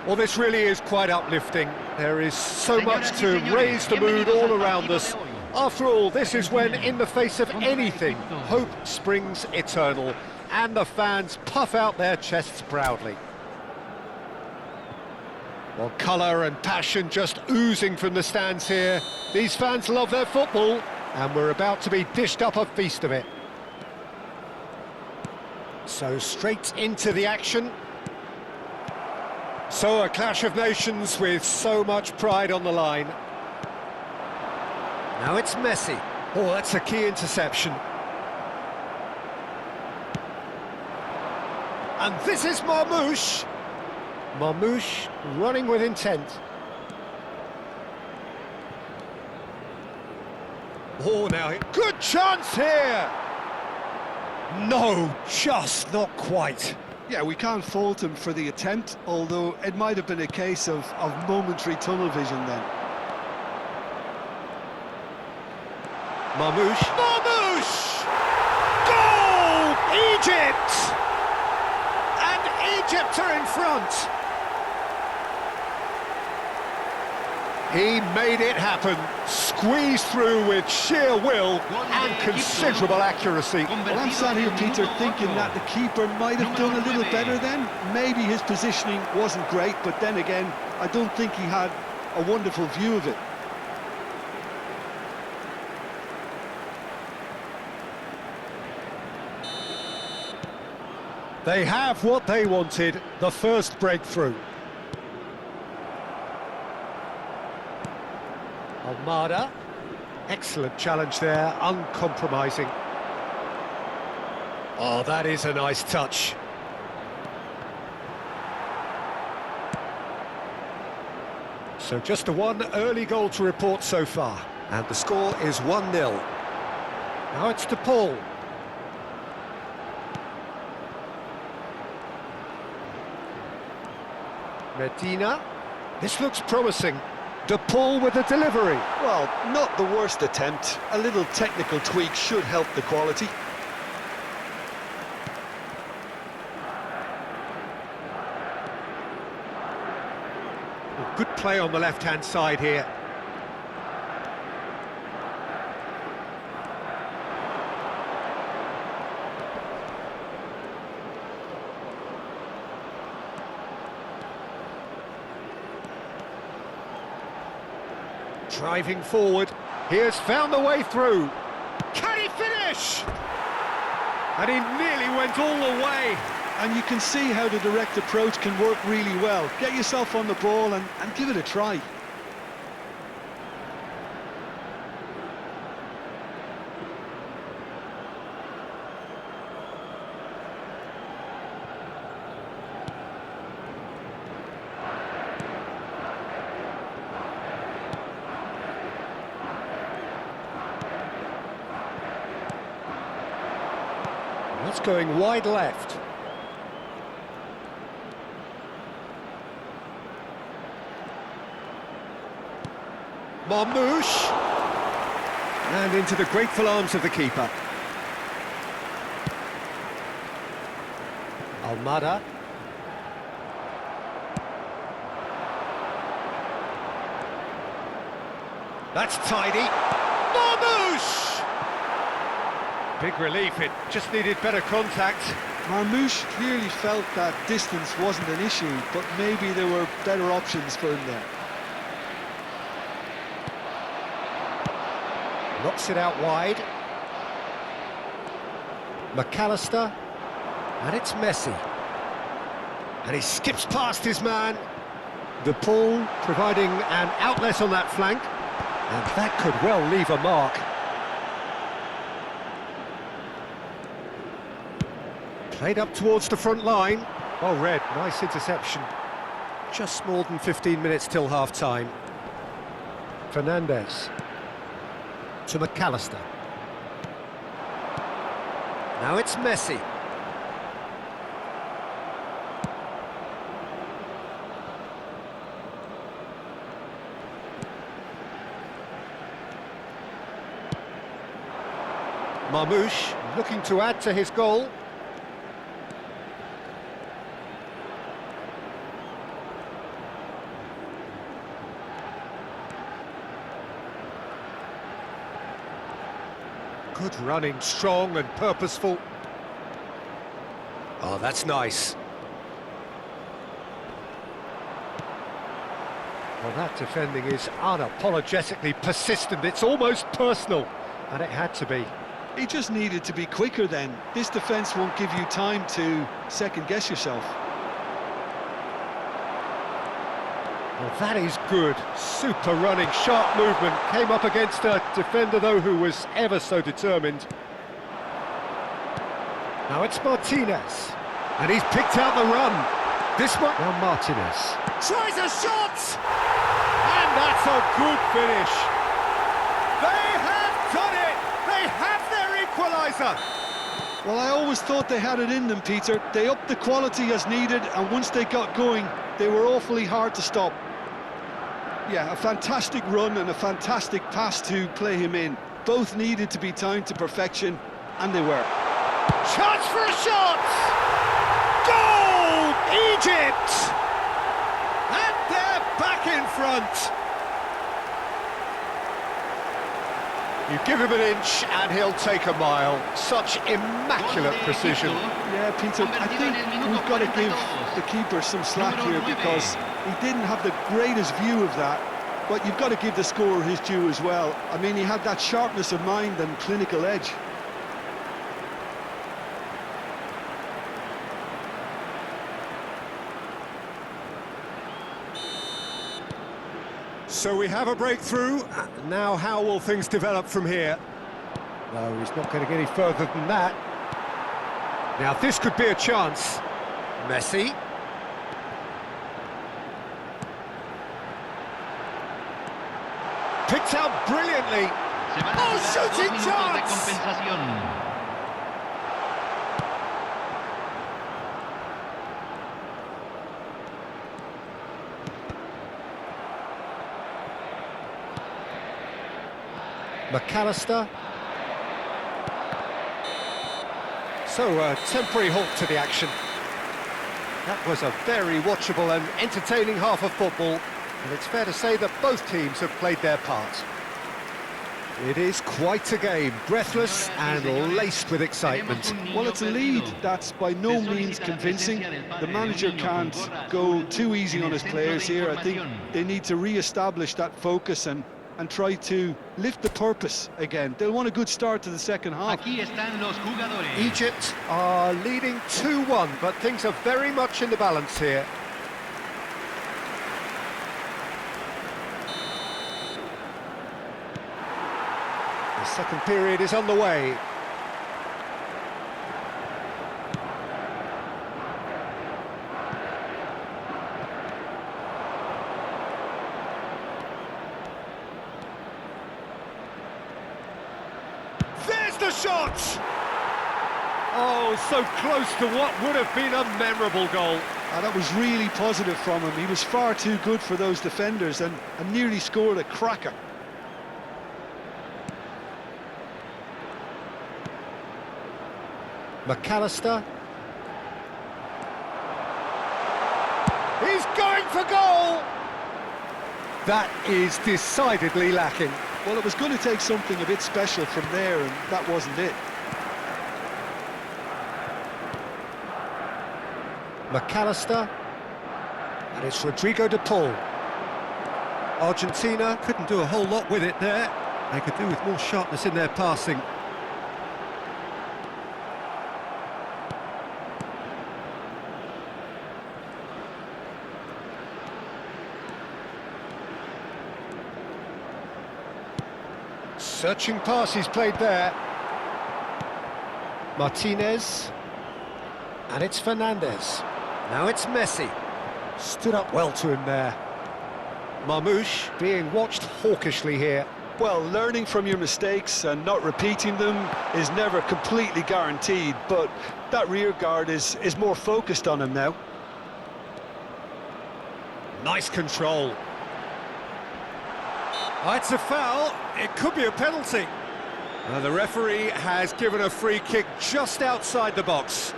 Well, this really is quite uplifting. There is so much to raise the mood all around us. After all, this is when, in the face of anything, hope springs eternal, and the fans puff out their chests proudly. Well, colour and passion just oozing from the stands here. These fans love their football, and we're about to be dished up a feast of it. So straight into the action. So a clash of nations with so much pride on the line. Now it's Messi. Oh, that's a key interception. And this is Marmoush. Marmoush running with intent. Oh, now, good chance here! No, just not quite. Yeah, we can't fault him for the attempt, although it might have been a case of momentary tunnel vision then. Marmoush. Marmoush! Goal! Egypt! And Egypt are in front. He made it happen, squeezed through with sheer will and considerable accuracy. Well, I'm sat here, Peter, thinking that the keeper might have done a little better then. Maybe his positioning wasn't great, but then again, I don't think he had a wonderful view of it. They have what they wanted, the first breakthrough. Almada, excellent challenge there, uncompromising. Oh, that is a nice touch. So just a one early goal to report so far, and the score is 1-0. Now it's to Paul. Medina, this looks promising. De Paul with the delivery. Well, not the worst attempt. A little technical tweak should help the quality. Good play on the left-hand side here. Driving forward, he has found the way through. Can he finish? And he nearly went all the way. And you can see how the direct approach can work really well. Get yourself on the ball and give it a try. It's going wide left. Marmouche. And into the grateful arms of the keeper. Almada. That's tidy. Marmouche! Big relief, it just needed better contact. Marmouche clearly felt that distance wasn't an issue, but maybe there were better options for him there. Knocks it out wide. McAllister. And it's Messi. And he skips past his man. The Paul providing an outlet on that flank. And that could well leave a mark. Played up towards the front line. Well read, nice interception. Just more than 15 minutes till half-time. Fernandez. To McAllister. Now it's Messi. Marmouche looking to add to his goal. Good running, strong and purposeful. Oh, that's nice. Well, that defending is unapologetically persistent. It's almost personal, and it had to be. He just needed to be quicker then. This defence won't give you time to second-guess yourself. Well, that is good. Super running, sharp movement. Came up against a defender, though, who was ever so determined. Now it's Martinez. And he's picked out the run. This one... Now Martinez. Tries a shot! And that's a good finish. They have done it! They have their equaliser! Well, I always thought they had it in them, Peter. They upped the quality as needed, and once they got going, they were awfully hard to stop. Yeah, a fantastic run and a fantastic pass to play him in. Both needed to be timed to perfection, and they were. Chance for a shot! Goal! Egypt! And they're back in front. You give him an inch and he'll take a mile. Such immaculate precision. Yeah, Peter, I think we've got to give the keeper some slack here because he didn't have the greatest view of that, but you've got to give the scorer his due as well. I mean, he had that sharpness of mind and clinical edge. So we have a breakthrough. Now how will things develop from here? No, he's not going to get any further than that. Now this could be a chance. Messi. Picked out brilliantly. Oh, shooting chance! McAllister. So a temporary halt to the action. That was a very watchable and entertaining half of football, and it's fair to say that both teams have played their part. It is quite a game, breathless and laced with excitement. Well, it's a lead that's by no means convincing. The manager can't go too easy on his players here. I think they need to re-establish that focus and try to lift the purpose again. They'll want a good start to the second half. Egypt are leading 2-1, but things are very much in the balance here. The second period is on the way. There's the shot! Oh, so close to what would have been a memorable goal. That was really positive from him. He was far too good for those defenders and nearly scored a cracker. McAllister. He's going for goal! That is decidedly lacking. Well, it was going to take something a bit special from there, and that wasn't it. McAllister. And it's Rodrigo de Paul. Argentina couldn't do a whole lot with it there. They could do with more sharpness in their passing. Searching pass he's played there. Martinez. And it's Fernandez. Now it's Messi. Stood up well to him there. Marmoush being watched hawkishly here. Well, learning from your mistakes and not repeating them is never completely guaranteed, but that rear guard is more focused on him now. Nice control. Oh, it's a foul. It could be a penalty. The referee has given a free kick just outside the box.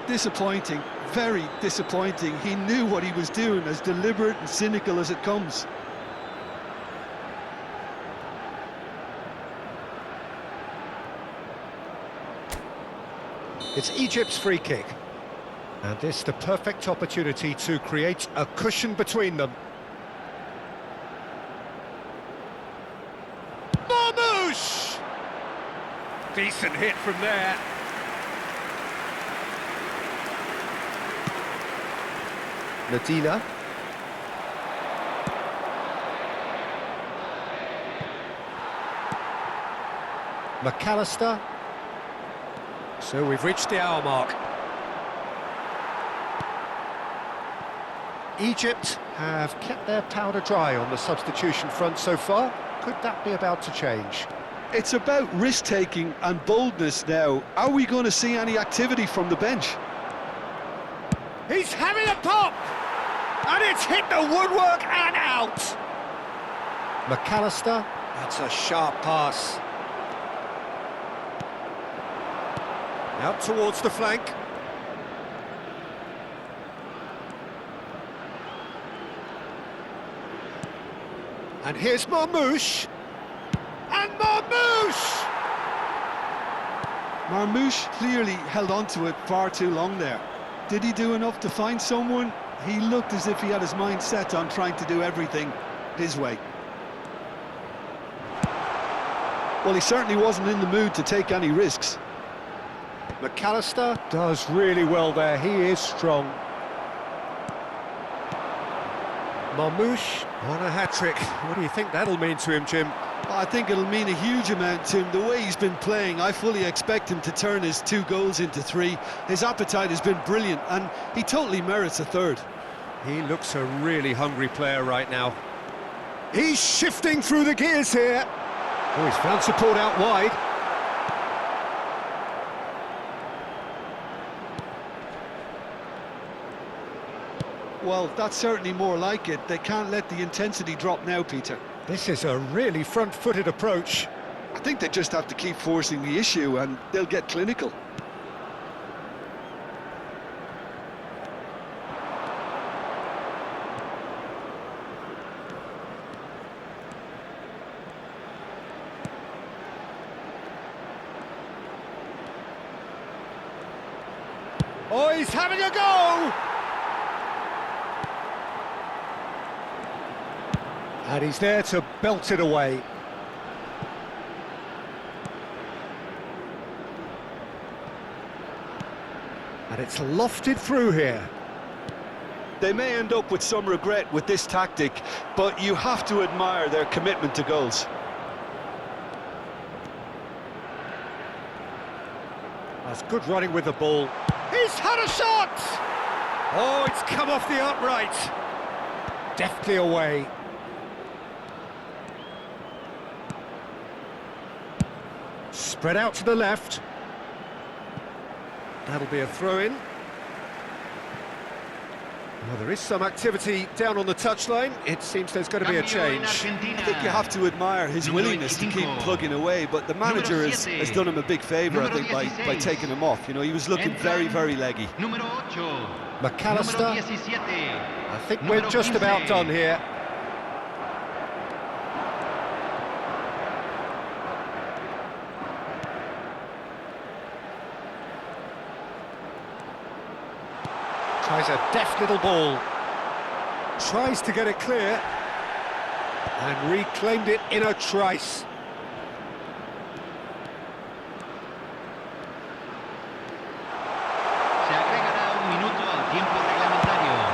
Disappointing, very disappointing. He knew what he was doing, as deliberate and cynical as it comes. It's Egypt's free kick. And this the perfect opportunity to create a cushion between them. Marmoush! Decent hit from there. Medina. McAllister. So we've reached the hour mark. Egypt have kept their powder dry on the substitution front so far. Could that be about to change? It's about risk-taking and boldness now. Are we going to see any activity from the bench? He's having a pop! And it's hit the woodwork and out! McAllister, that's a sharp pass. Out towards the flank. And here's Marmoush. And Marmoush! Marmoush clearly held on to it far too long there. Did he do enough to find someone? He looked as if he had his mind set on trying to do everything his way. Well, he certainly wasn't in the mood to take any risks. McAllister does really well there, he is strong. Marmoush on a hat-trick. What do you think that'll mean to him, Jim? I think it'll mean a huge amount to him. The way he's been playing, I fully expect him to turn his 2 goals into 3. His appetite has been brilliant, and he totally merits a 3rd. He looks a really hungry player right now. He's shifting through the gears here. Oh, he's found support out wide. Well, that's certainly more like it. They can't let the intensity drop now, Peter. This is a really front-footed approach. I think they just have to keep forcing the issue and they'll get clinical. Oh, he's having a go! And he's there to belt it away. And it's lofted through here. They may end up with some regret with this tactic, but you have to admire their commitment to goals. That's good running with the ball. He's had a shot! Oh, it's come off the upright. Deftly away. Spread out to the left. That'll be a throw-in. Well, there is some activity down on the touchline. It seems there's going to be a change. I think you have to admire his willingness to keep plugging away, but the manager has done him a big favour, I think, by taking him off. You know, he was looking very, very leggy. McAllister, I think we're just about done here. Tries a deft little ball. Tries to get it clear. And reclaimed it in a trice.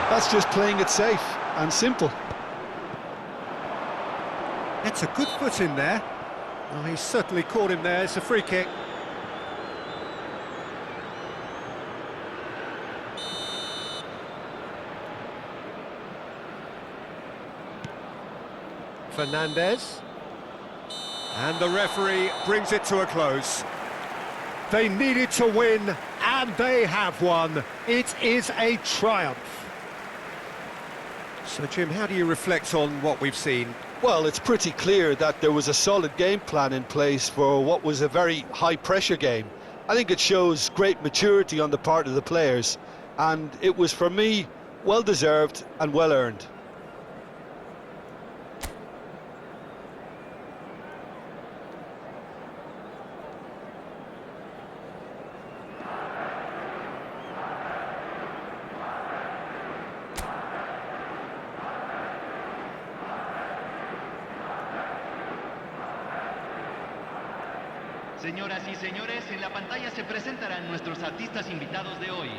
That's just playing it safe and simple. It's a good foot in there. Oh, he's certainly caught him there. It's a free kick. Fernandez, and the referee brings it to a close. They needed to win, and they have won. It is a triumph. So, Jim, how do you reflect on what we've seen? Well, it's pretty clear that there was a solid game plan in place for what was a very high-pressure game. I think it shows great maturity on the part of the players, and it was, for me, well-deserved and well-earned. Señoras y señores, en la pantalla se presentarán nuestros artistas invitados de hoy.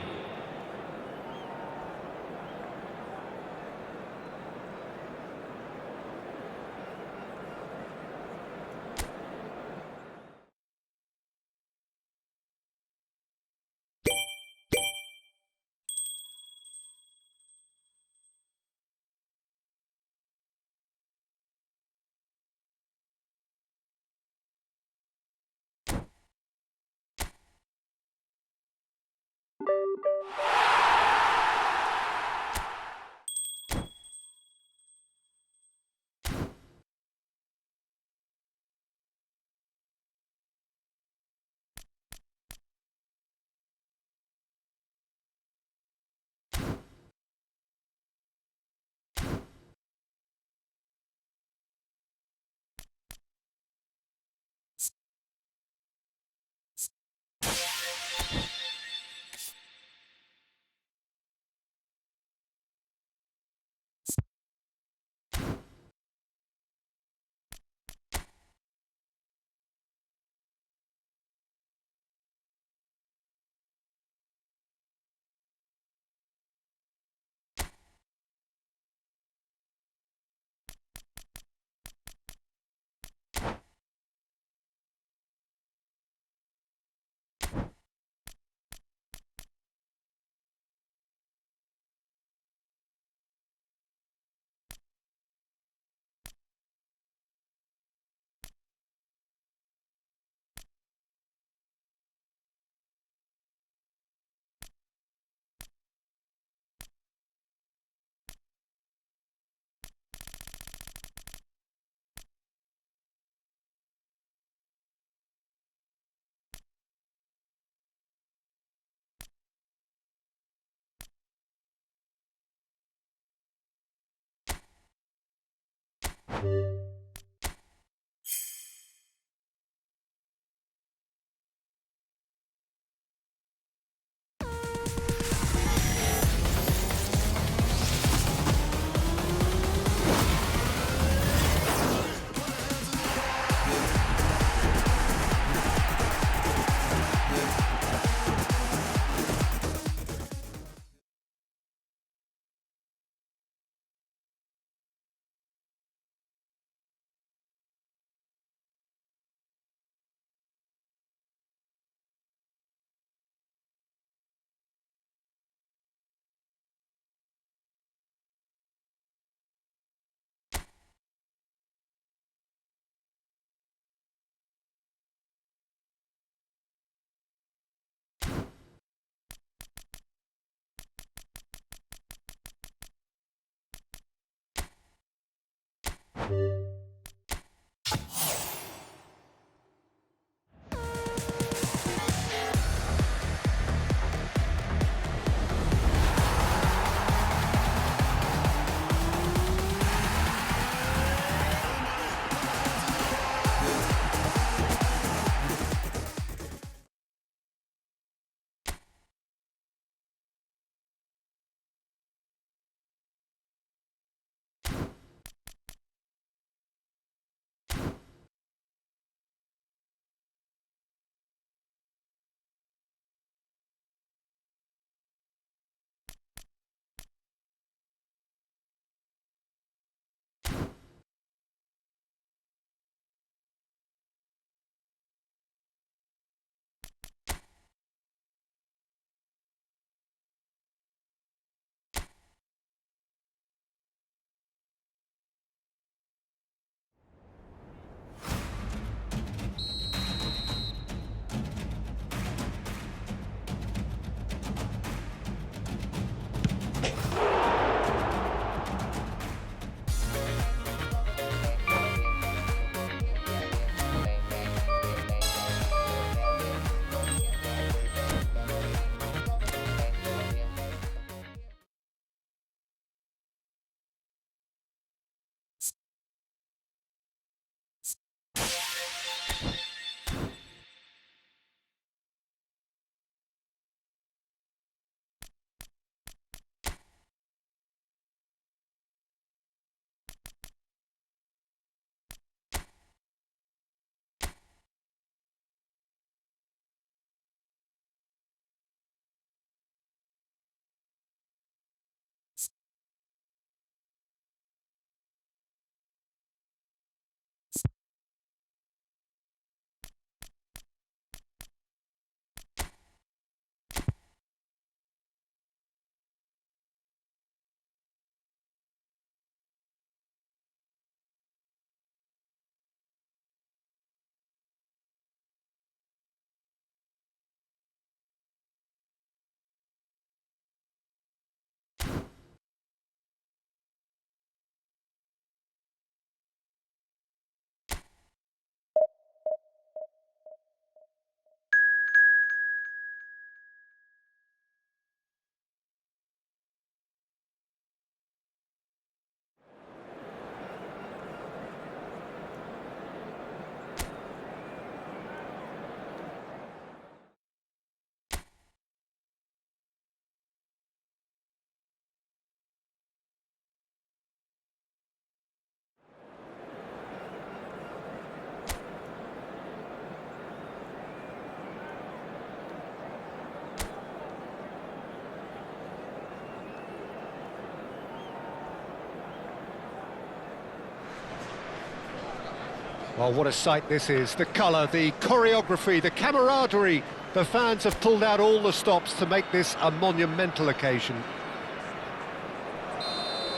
Well, what a sight this is. The colour, the choreography, the camaraderie. The fans have pulled out all the stops to make this a monumental occasion.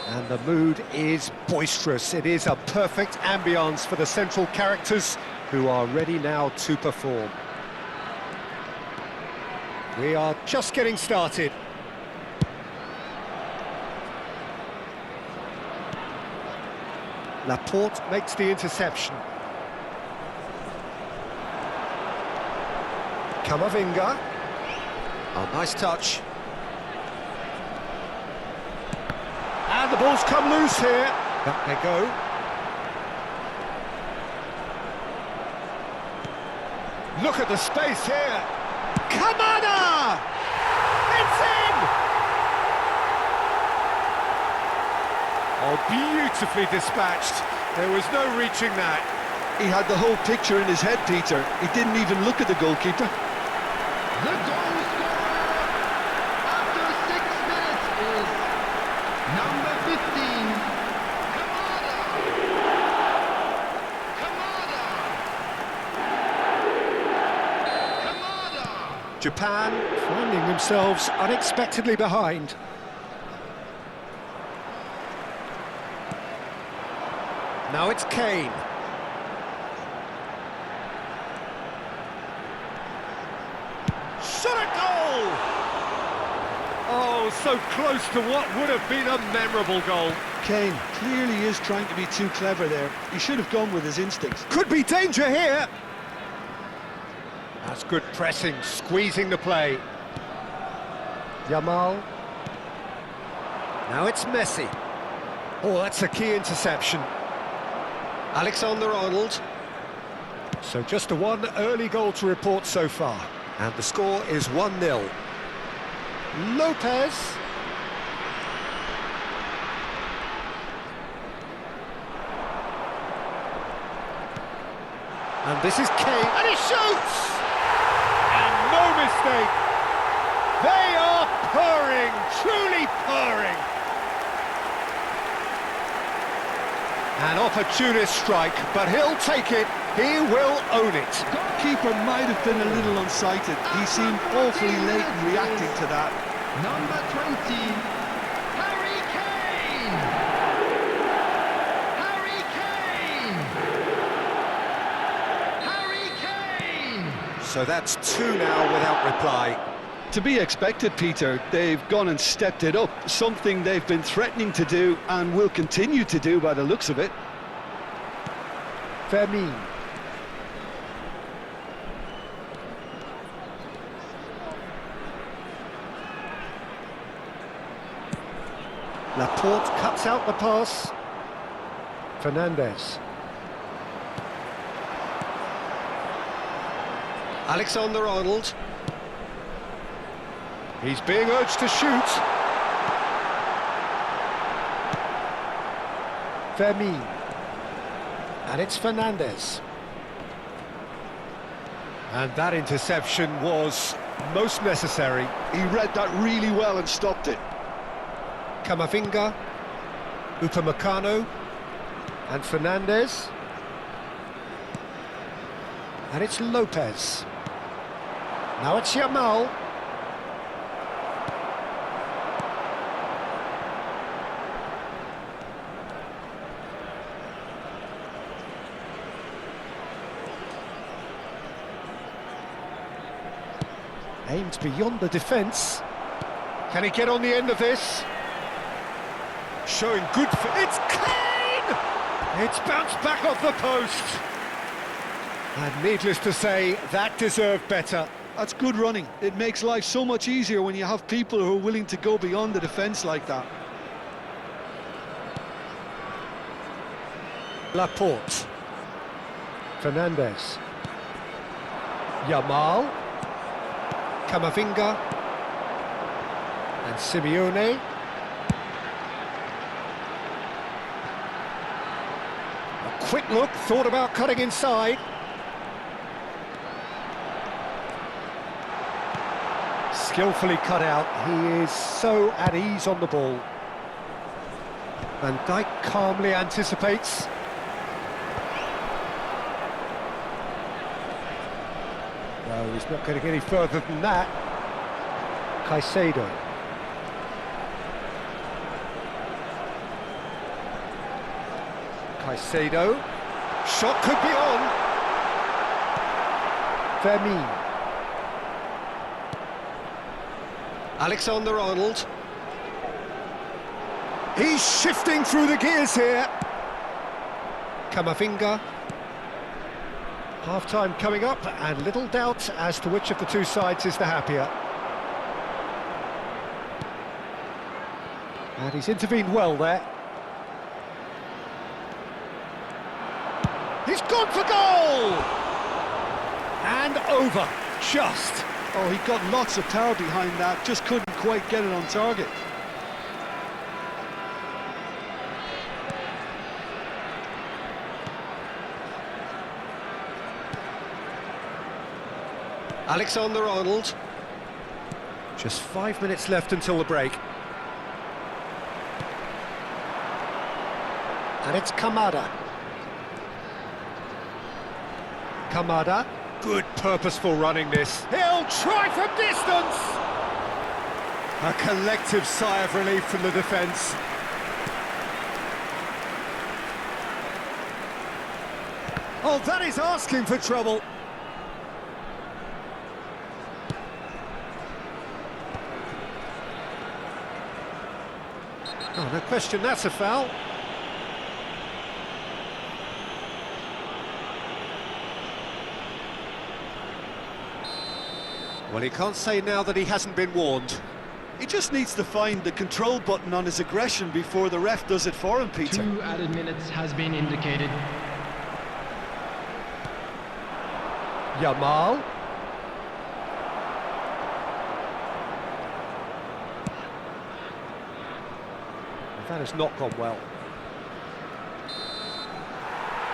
And the mood is boisterous. It is a perfect ambience for the central characters who are ready now to perform. We are just getting started. Laporte makes the interception. Camavinga. Oh, nice touch. And the ball's come loose here. Back they go. Look at the space here. Kamada! It's in! Oh, beautifully dispatched. There was no reaching that. He had the whole picture in his head, Peter. He didn't even look at the goalkeeper. The goal scorer after 6 minutes is number 15, Kamada. Japan finding themselves unexpectedly behind. Now it's Kane. Shot at goal! Oh, so close to what would have been a memorable goal. Kane clearly is trying to be too clever there. He should have gone with his instincts. Could be danger here. That's good pressing, squeezing the play. Yamal. Now it's Messi. Oh, that's a key interception. Alexander-Arnold. So just a one early goal to report so far. And the score is 1-0. Lopez. And this is Kane, and he shoots! And no mistake. They are purring, truly purring. An opportunist strike, but he'll take it. He will own it. Keeper might have been a little unsighted. He seemed awfully late in reacting to that. Number 20, Harry Kane! Harry Kane! Harry Kane! So that's two now without reply. To be expected, Peter. They've gone and stepped it up, something they've been threatening to do and will continue to do by the looks of it. Fermin. Laporte cuts out the pass. Fernandez. Alexander-Arnold. He's being urged to shoot. Fermin. And it's Fernandez. And that interception was most necessary. He read that really well and stopped it. Camavinga, Upamecano, and Fernandez. And it's Lopez. Now it's Yamal. Aimed beyond the defence. Can he get on the end of this? Showing good... It's Kane! It's bounced back off the post. And needless to say, that deserved better. That's good running. It makes life so much easier when you have people who are willing to go beyond the defence like that. Laporte. Fernandez. Yamal. Camavinga. And Simeone. A quick look, thought about cutting inside. Skillfully cut out. He is so at ease on the ball. Van Dijk calmly anticipates. No, he's not going to get any further than that. Caicedo. Caicedo. Shot could be on. Fermin. Alexander-Arnold. He's shifting through the gears here. Camavinga. Half-time coming up, and little doubt as to which of the two sides is the happier. And he's intervened well there. He's gone for goal! And over, just. Oh, he got lots of power behind that, just couldn't quite get it on target. Alexander-Arnold. Just 5 minutes left until the break. And it's Kamada. Kamada. Good purposeful running this. He'll try from distance! A collective sigh of relief from the defence. Oh, that is asking for trouble. Oh, No question that's a foul. Well, he can't say now that he hasn't been warned. He just needs to find the control button on his aggression before the ref does it for him, Peter. 2 added minutes has been indicated. Yamal. That has not gone well.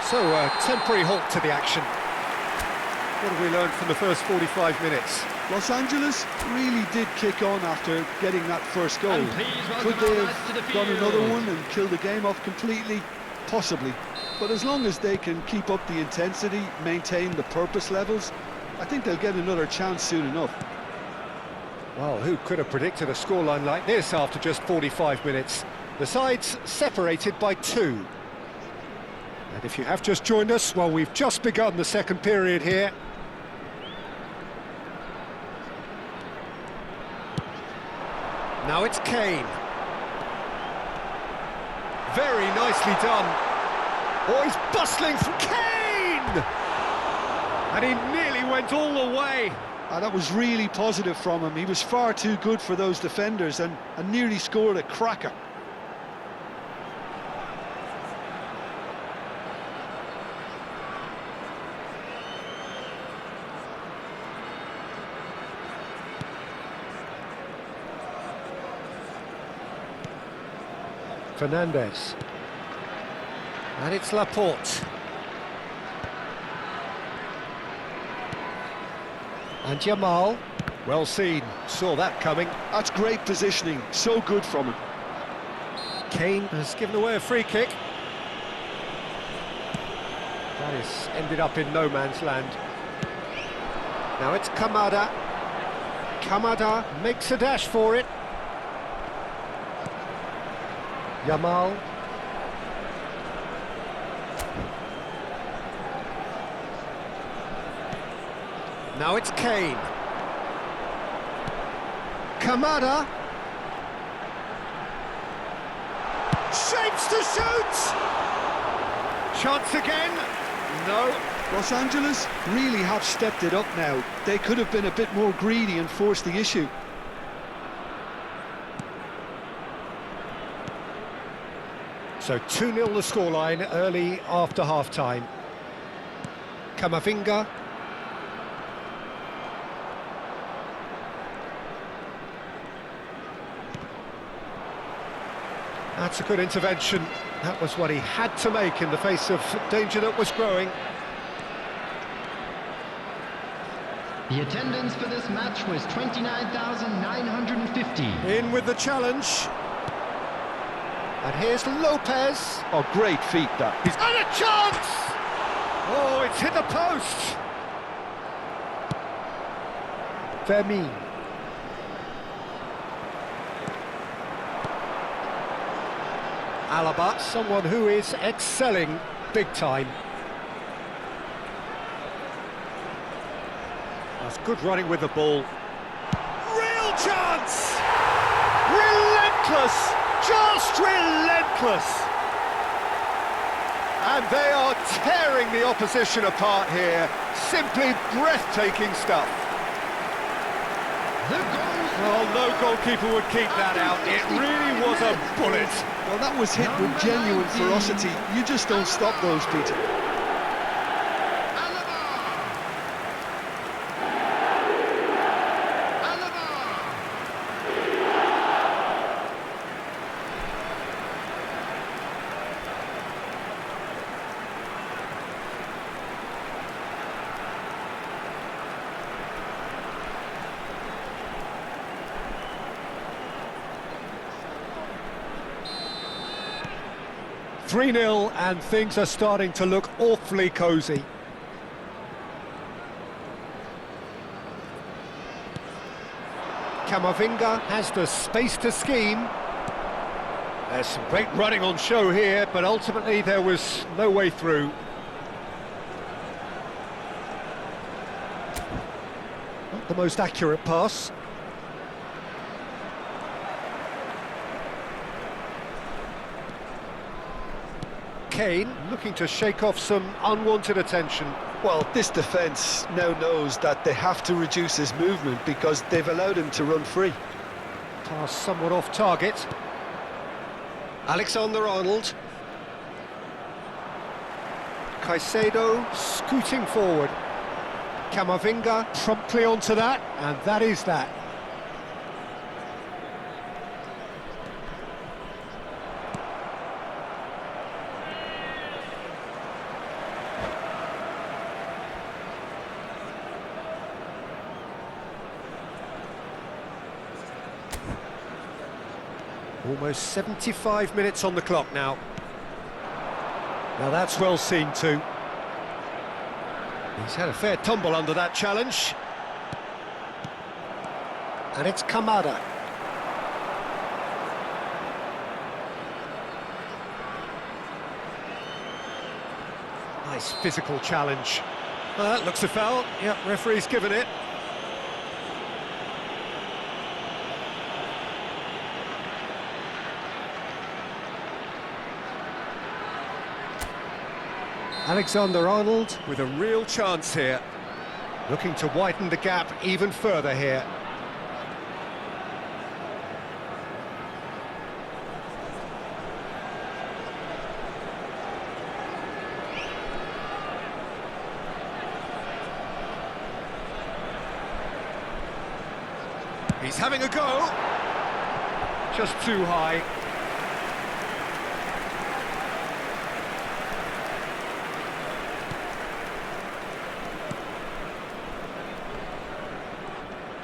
So, a temporary halt to the action. What have we learned from the first 45 minutes? Los Angeles really did kick on after getting that first goal. And please welcome Could they our lads to the have done field. another one and killed the game off completely? Possibly. But as long as they can keep up the intensity, maintain the purpose levels, I think they'll get another chance soon enough. Well, who could have predicted a scoreline like this after just 45 minutes? The sides separated by 2. And if you have just joined us, well, we've just begun the second period here. Now it's Kane. Very nicely done. Oh, he's bustling through Kane! And he nearly went all the way. That was really positive from him. He was far too good for those defenders and nearly scored a cracker. Fernandez. And it's Laporte. And Yamal. Well seen, saw that coming. That's great positioning, so good from him. Kane has given away a free kick. That has ended up in no man's land. Now it's Kamada. Kamada makes a dash for it. Yamal. Now it's Kane. Kamada. Shapes to shoot! Chance again. No. Los Angeles really have stepped it up now. They could have been a bit more greedy and forced the issue. So 2-0 the scoreline early after half-time. Camavinga. That's a good intervention. That was what he had to make in the face of danger that was growing. The attendance for this match was 29,950. In with the challenge. And here's Lopez. Oh, great feat that. He's got a chance! Oh, it's hit the post. Vermeer. Alaba, someone who is excelling big time. That's good running with the ball. Real chance! Relentless! Just relentless! And they are tearing the opposition apart here. Simply breathtaking stuff. Well, no goalkeeper would keep that out. It really was a bullet. Well, that was hit with genuine ferocity. You just don't stop those, Peter. .3-0 and things are starting to look awfully cosy. Camavinga has the space to scheme. There's some great running on show here, but ultimately there was no way through. Not the most accurate pass. Kane looking to shake off some unwanted attention. Well, this defence now knows that they have to reduce his movement because they've allowed him to run free. Pass somewhat off target. Alexander-Arnold. Caicedo scooting forward. Camavinga promptly onto that, and that is that. Almost 75 minutes on the clock now. Now that's well seen too. He's had a fair tumble under that challenge. And it's Kamada. Nice physical challenge. Well, that looks a foul. Yep, referee's given it. Alexander-Arnold with a real chance here. Looking to widen the gap even further here. He's having a go. Just too high.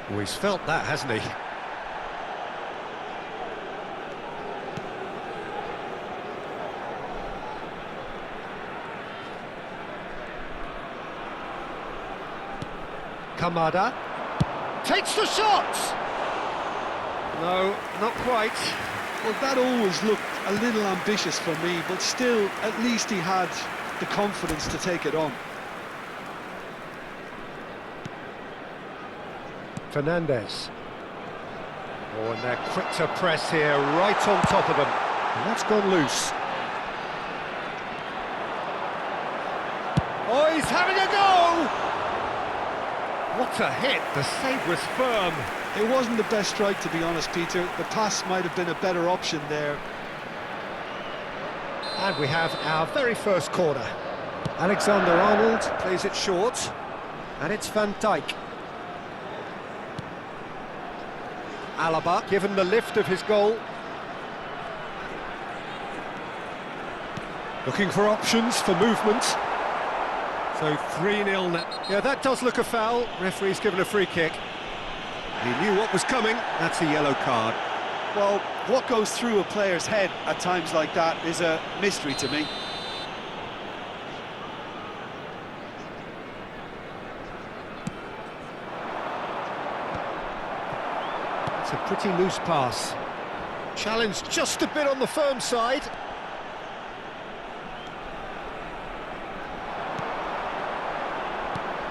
Oh, he's felt that, hasn't he? Kamada takes the shot! No, not quite. Well, that always looked a little ambitious for me, but still, at least he had the confidence to take it on. Fernandez. Oh, and they're quick to press here, right on top of them. And that's gone loose. Oh, he's having a go! What a hit, the save was firm. It wasn't the best strike, to be honest, Peter. The pass might have been a better option there. And we have our very first corner. Alexander-Arnold plays it short, and it's Van Dijk. Alaba given the lift of his goal. Looking for options for movement. So 3-0 now. Yeah, that does look a foul. Referee's given a free kick. He knew what was coming. That's a yellow card. Well, what goes through a player's head at times like that is a mystery to me. It's a pretty loose pass. Challenged just a bit on the firm side.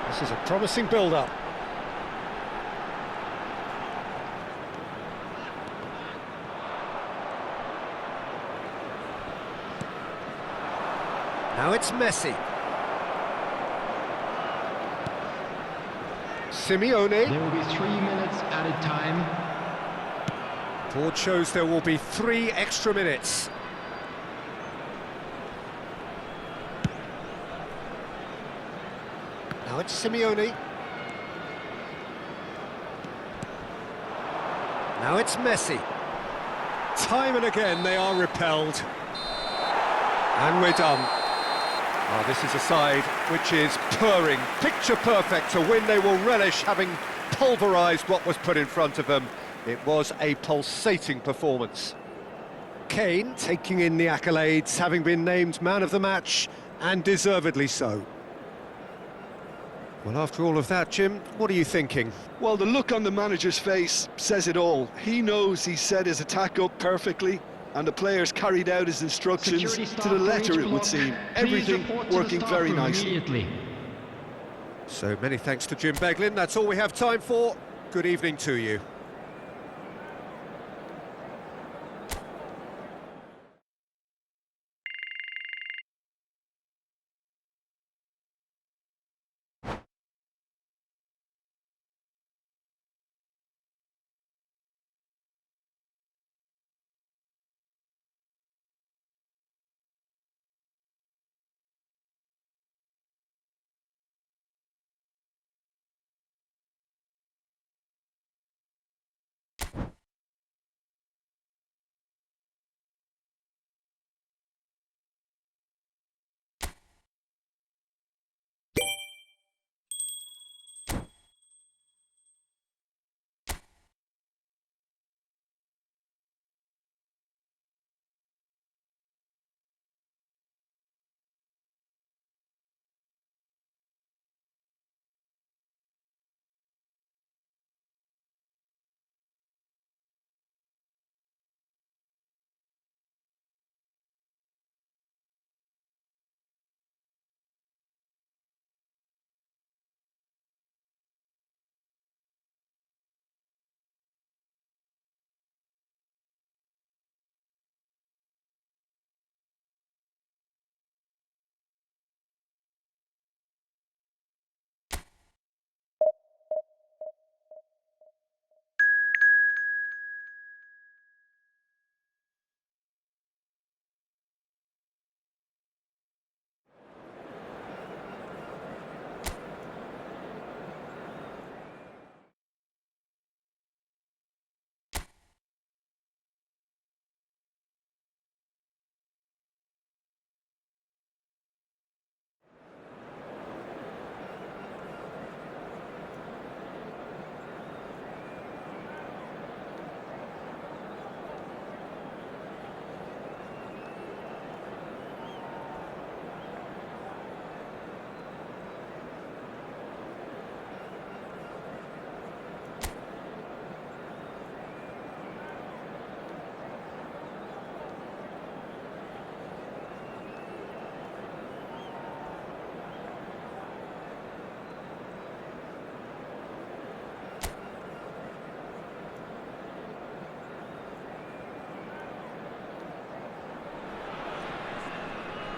This is a promising build-up. Now it's Messi. Simeone. There will be 3 minutes added time. Board shows there will be 3 extra minutes. Now it's Simeone. Now it's Messi. Time and again they are repelled. And we're done. Oh, this is a side which is purring, picture perfect, to win. They will relish having pulverised what was put in front of them. It was a pulsating performance. Kane taking in the accolades, having been named man of the match, and deservedly so. Well, after all of that, Jim, what are you thinking? Well, the look on the manager's face says it all. He knows he set his attack up perfectly, and the players carried out his instructions to the letter, it would seem. Everything working very nicely. So many thanks to Jim Beglin. That's all we have time for. Good evening to you.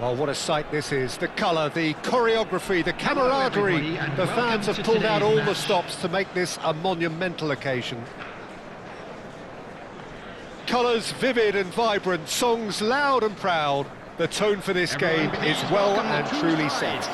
Oh, what a sight this is. The colour, the choreography, the camaraderie. The fans have pulled out all the stops to make this a monumental occasion. Colours vivid and vibrant, songs loud and proud. The tone for this game is well and truly set.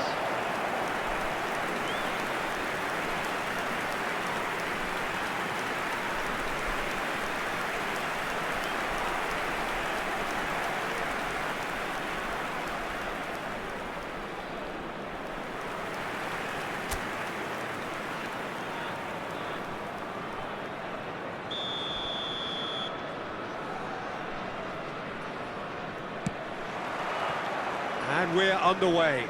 And we're underway.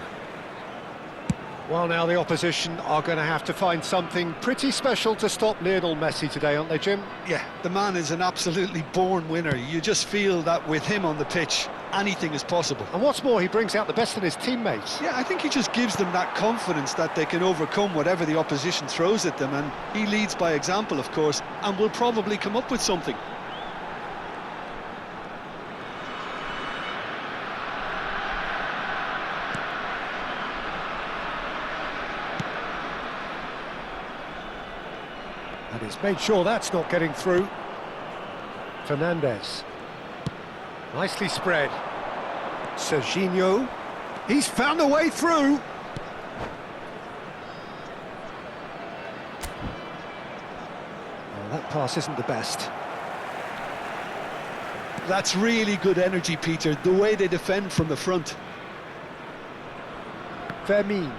Well, now the opposition are going to have to find something pretty special to stop Lionel Messi today, aren't they, Jim? Yeah, the man is an absolutely born winner. You just feel that with him on the pitch, anything is possible. And what's more, he brings out the best in his teammates. Yeah, I think he just gives them that confidence that they can overcome whatever the opposition throws at them, and he leads by example, of course, and will probably come up with something. And he's made sure that's not getting through. Fernandez. Nicely spread. Serginho. He's found a way through. Well, that pass isn't the best. That's really good energy, Peter, the way they defend from the front. Vermin.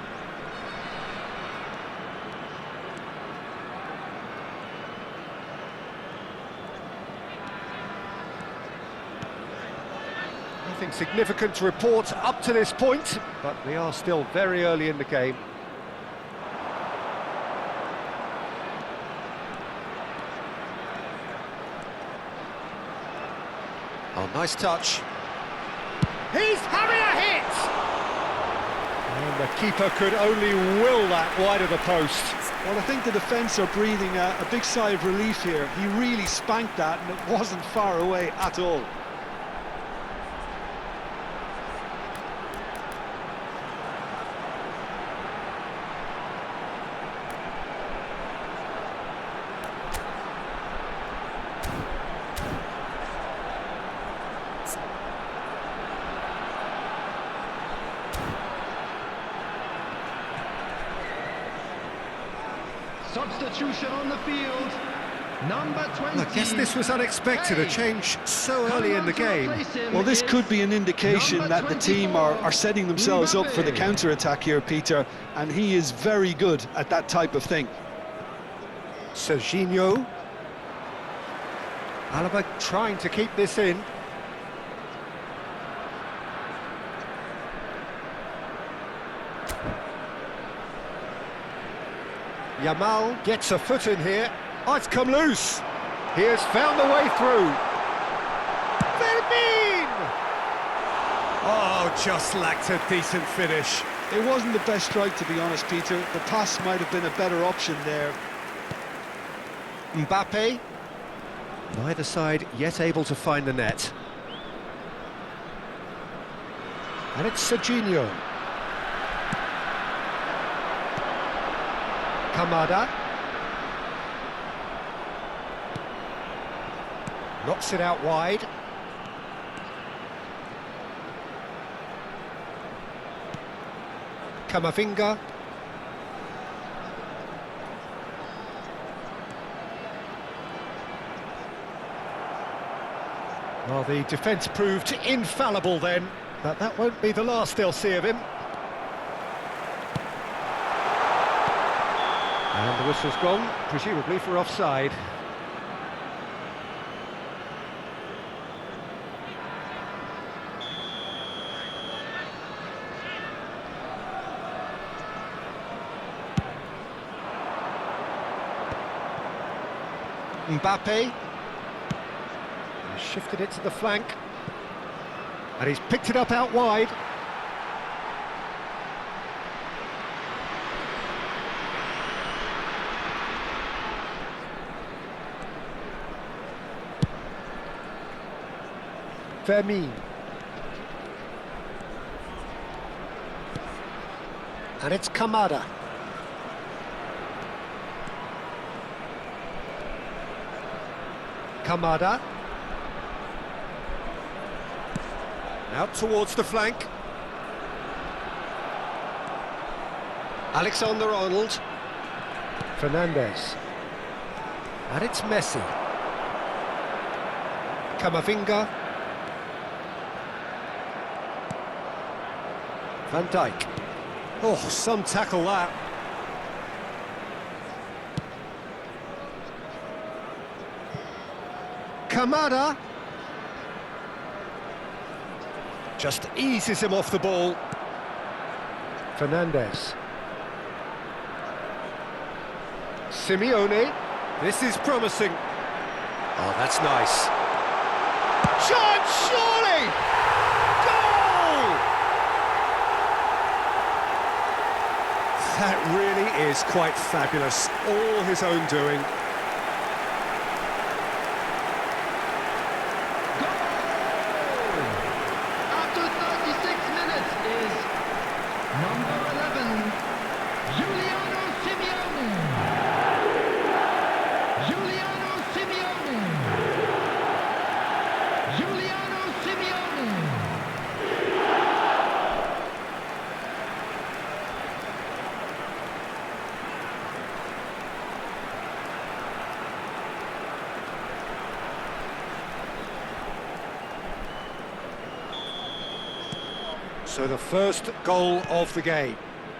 Nothing significant to report up to this point, but we are still very early in the game. Oh, nice touch. He's having a hit! And the keeper could only will that wide of the post. Well, I think the defence are breathing a big sigh of relief here. He really spanked that, and it wasn't far away at all. Substitution on the field. Number 20. I guess this was unexpected, a change so early in the game. Well, this could be an indication that the team are setting themselves up for the counter-attack here, Peter, and he is very good at that type of thing. Serginho. Alaba trying to keep this in. Yamal gets a foot in here. Oh, it's come loose. He has found a way through. Vermin! Oh, just lacked a decent finish. It wasn't the best strike, to be honest, Peter. The pass might have been a better option there. Mbappe. Neither side yet able to find the net. And it's Serginho. Kamada. Knocks it out wide. Camavinga. Well, the defence proved infallible then, but that won't be the last they'll see of him. And the whistle's gone, presumably for offside. Mbappe. He's shifted it to the flank. And he's picked it up out wide. Vermin. And it's Kamada. Kamada. Out towards the flank. Alexander-Arnold. Fernandez. And it's Messi. Camavinga. Van Dijk. Oh, some tackle that. Kamada. Just eases him off the ball. Fernandez. Simeone. This is promising. Oh, that's nice. Shot, surely! Goal! That really is quite fabulous. All his own doing. After 36 minutes is number 11, Giuliano Simeone. Giuliano Simeone. Giuliano Simeone. So the first goal of the game.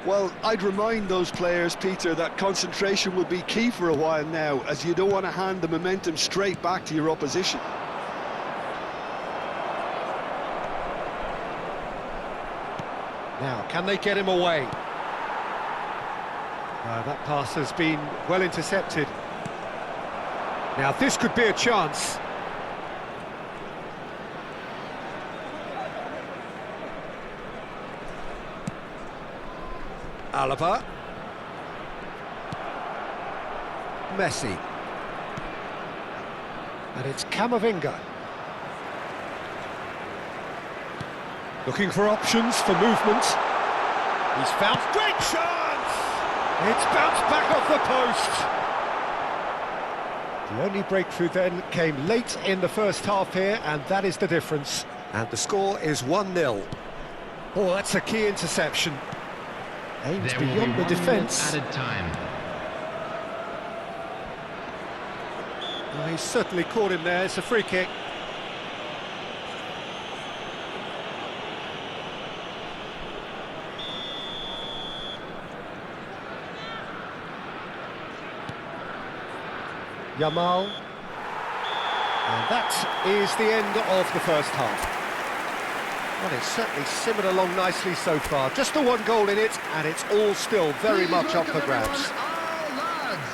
Well, I'd remind those players, Peter, that concentration will be key for a while now, as you don't want to hand the momentum straight back to your opposition. Now, can they get him away? That pass has been well intercepted. Now, this could be a chance. Alaba. Messi. And it's Camavinga. Looking for options for movement. He's found great chance! It's bounced back off the post. The only breakthrough then came late in the first half here, and that is the difference. And the score is 1-0. Oh, that's a key interception. Aims There will be beyond the 1 defence. minute added time. Well, he's certainly caught him there. It's a free kick. Yamal. And that is the end of the first half. Well, it's certainly simmered along nicely so far. Just the one goal in it, and it's all still very much up for grabs.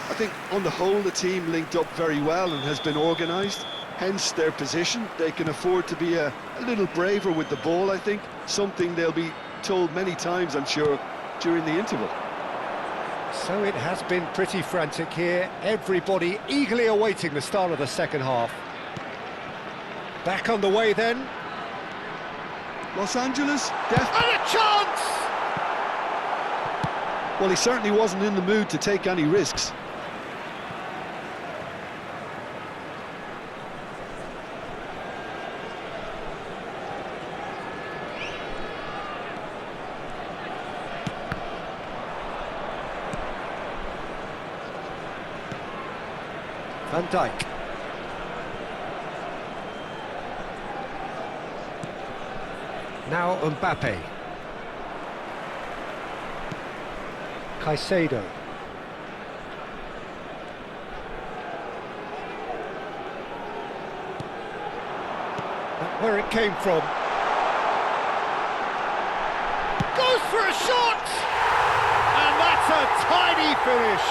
I think on the whole the team linked up very well and has been organised, hence their position. They can afford to be a little braver with the ball, I think, something they'll be told many times, I'm sure, during the interval. So it has been pretty frantic here, everybody eagerly awaiting the start of the second half. Back on the way then. Los Angeles, And a chance! well, he certainly wasn't in the mood to take any risks. Van Dijk. Now Mbappe. Caicedo. That's where it came from. Goes for a shot! And that's a tiny finish.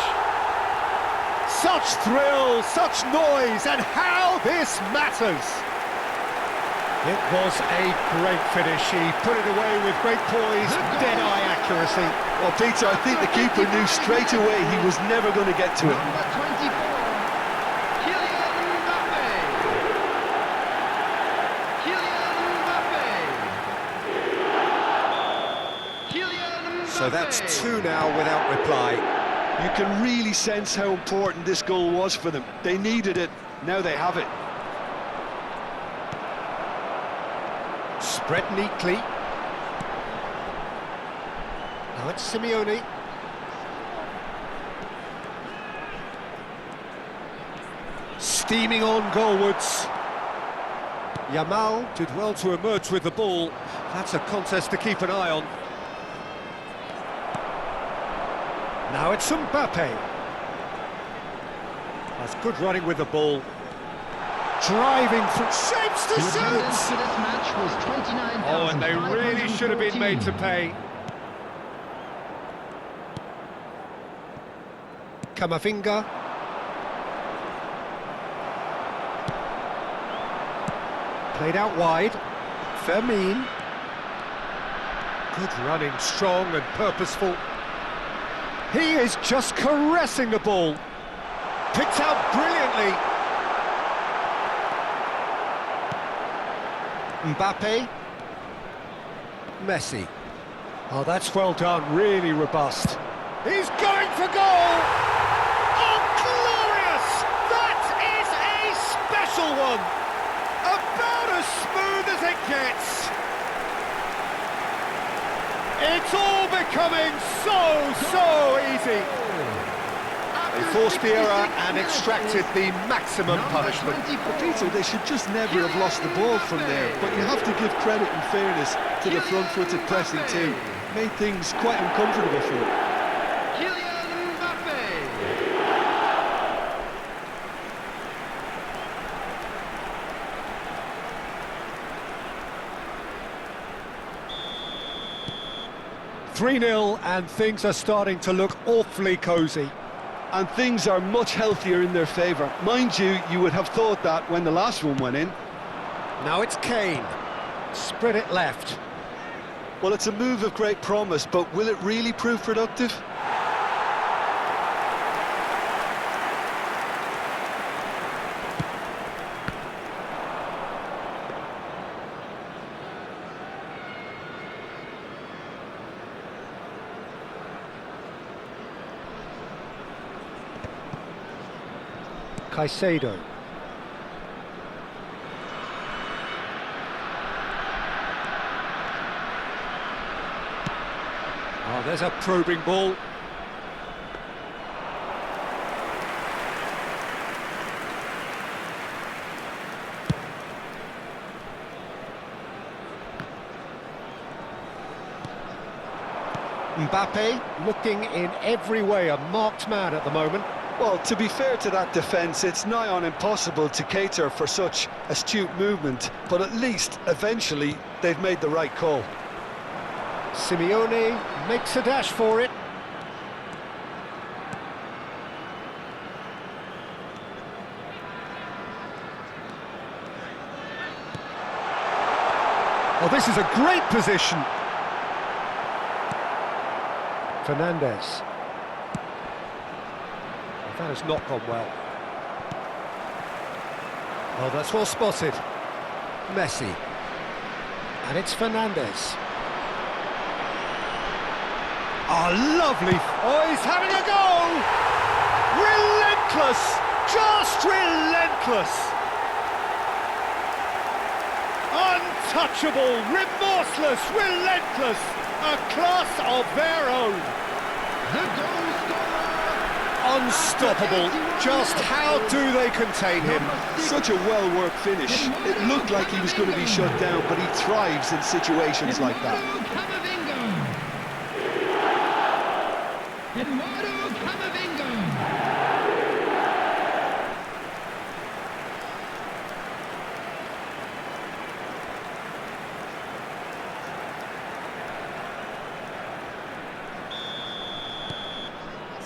Such thrill, such noise, and how this matters. It was a great finish. He put it away with great poise, dead-eye accuracy. Well, Peter, I think the keeper knew straight away he was never going to get to it. Number 24, Kylian Mbappe. Kylian Mbappe. Kylian Mbappe. So that's two now without reply. You can really sense how important this goal was for them. They needed it, now they have it. Spread neatly. Now it's Simeone. Steaming on goalwards. Yamal did well to emerge with the ball. That's a contest to keep an eye on. Now it's Mbappe. That's good running with the ball. Driving through shapes to The attendance suit. for this match was 29,514. Oh, and they really should have been made to pay. Camavinga. Played out wide. Fermin. Good running, strong and purposeful. He is just caressing the ball. Picked out brilliantly. Mbappe. Messi. Oh, that's well done, really robust. He's going for goal! Oh, glorious! That is a special one! About as smooth as it gets. It's all becoming so easy. They forced the error and extracted the maximum punishment. Peter, they should just never have lost the ball from there, but you have to give credit and fairness to the front-footed pressing too. Made things quite uncomfortable for them. Kylian Mbappe. 3-0 and things are starting to look awfully cosy. And things are much healthier in their favour. Mind you, you would have thought that when the last one went in. Now it's Kane. Spread it left. Well, it's a move of great promise, but will it really prove productive? Caicedo. Oh, there's a probing ball. Mbappe looking in every way a marked man at the moment. Well, to be fair to that defence, it's nigh on impossible to cater for such astute movement, but at least, eventually, they've made the right call. Simeone makes a dash for it. Oh, this is a great position. Fernandes. That has not gone well. Oh, that's well spotted. Messi. And it's Fernandes. Oh, lovely. Oh, he's having a go! Relentless! Just relentless! Untouchable, remorseless, relentless! A class of their own! The goal scorer. Unstoppable. Just how do they contain him? Such a well-worked finish. It looked like he was going to be shut down, but he thrives in situations like that. Eduardo Camavinga.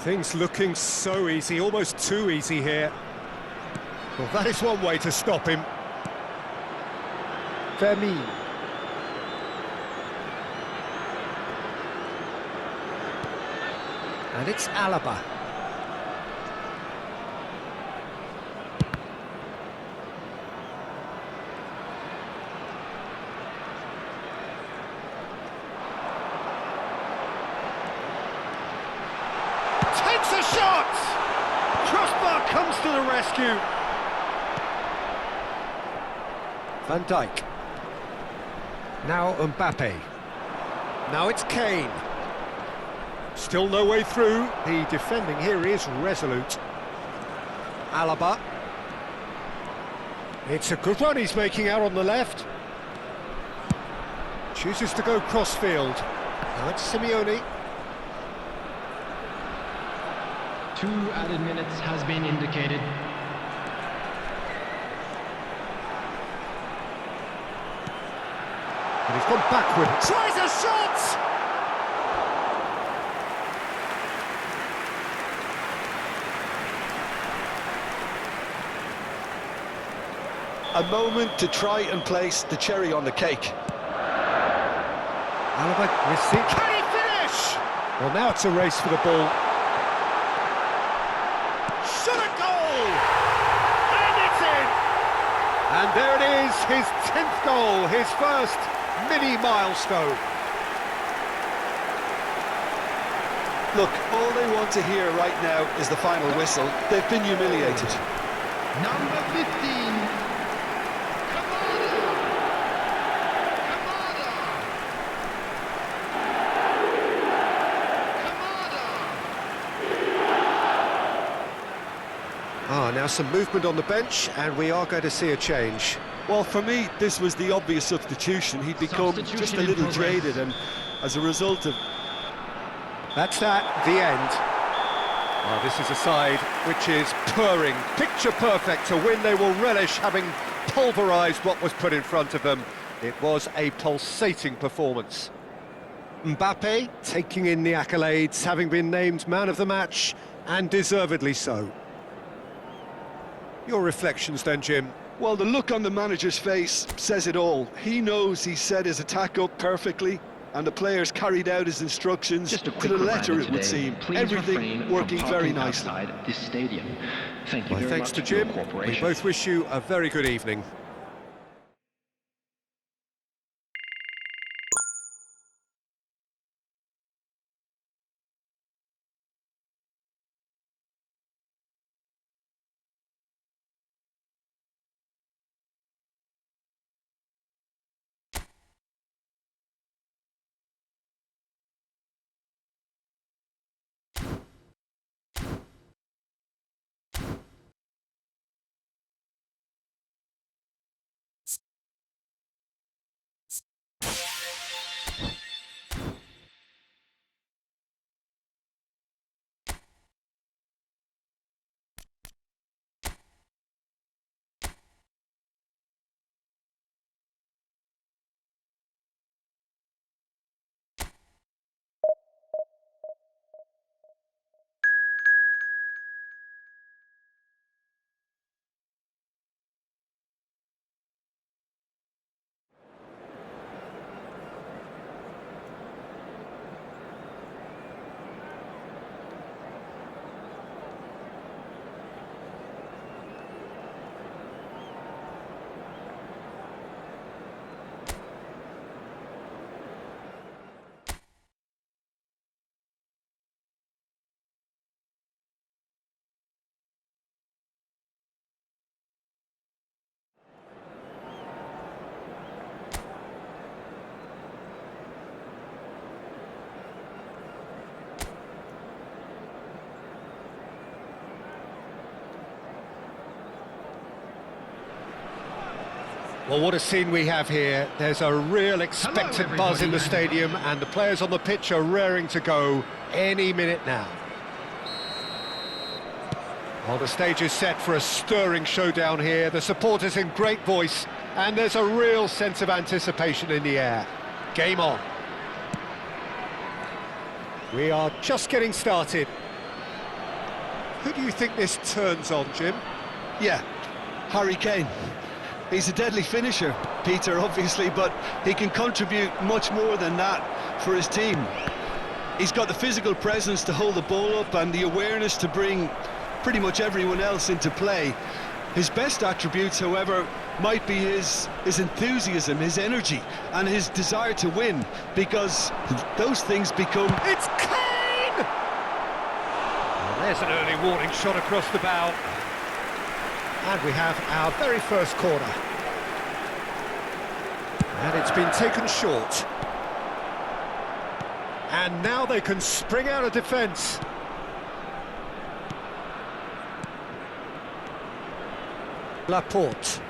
Things looking so easy, almost too easy here. Well, that is one way to stop him. Fermin. And it's Alaba. Looks a shot! Crossbar comes to the rescue. Van Dijk. Now Mbappe. Now it's Kane. Still no way through. The defending here is resolute. Alaba. It's a good run he's making out on the left. Chooses to go crossfield. Now it's Simeone. 2 added minutes has been indicated. And he's gone backward. Tries a shot! A moment to try and place the cherry on the cake. Alaba receives. Can he finish? Well, now it's a race for the ball. Shot a goal! And it's in! And there it is, his 10th goal, his first mini-milestone. Look, all they want to hear right now is the final whistle. They've been humiliated. Number 15. Now some movement on the bench, and we are going to see a change. Well, for me, this was the obvious substitution. He'd become just a little jaded, and as a result of... That's that, the end. Oh, this is a side which is purring, picture perfect. To win, they will relish having pulverised what was put in front of them. It was a pulsating performance. Mbappe taking in the accolades, having been named man of the match, and deservedly so. Your reflections then, Jim? Well, the look on the manager's face says it all. He knows he set his attack up perfectly, and the players carried out his instructions Just a to quick the letter, reminder it would today, seem. please Everything refrain working from very parking nicely. outside this stadium. Thank you Well, very thanks much to for your Jim. We cooperation. both wish you a very good evening. Well, what a scene we have here. There's a real expectant buzz in the stadium, and the players on the pitch are raring to go any minute now. Well, the stage is set for a stirring showdown here. The supporters in great voice, and there's a real sense of anticipation in the air. Game on. We are just getting started. Who do you think this turns on, Jim? Yeah, Harry Kane. He's a deadly finisher, Peter, obviously, but he can contribute much more than that for his team. He's got the physical presence to hold the ball up and the awareness to bring pretty much everyone else into play. His best attributes, however, might be his enthusiasm, his energy, and his desire to win, because those things become... It's Kane! There's an early warning shot across the bow. And we have our very first corner. And it's been taken short. And now they can spring out of defence. Laporte.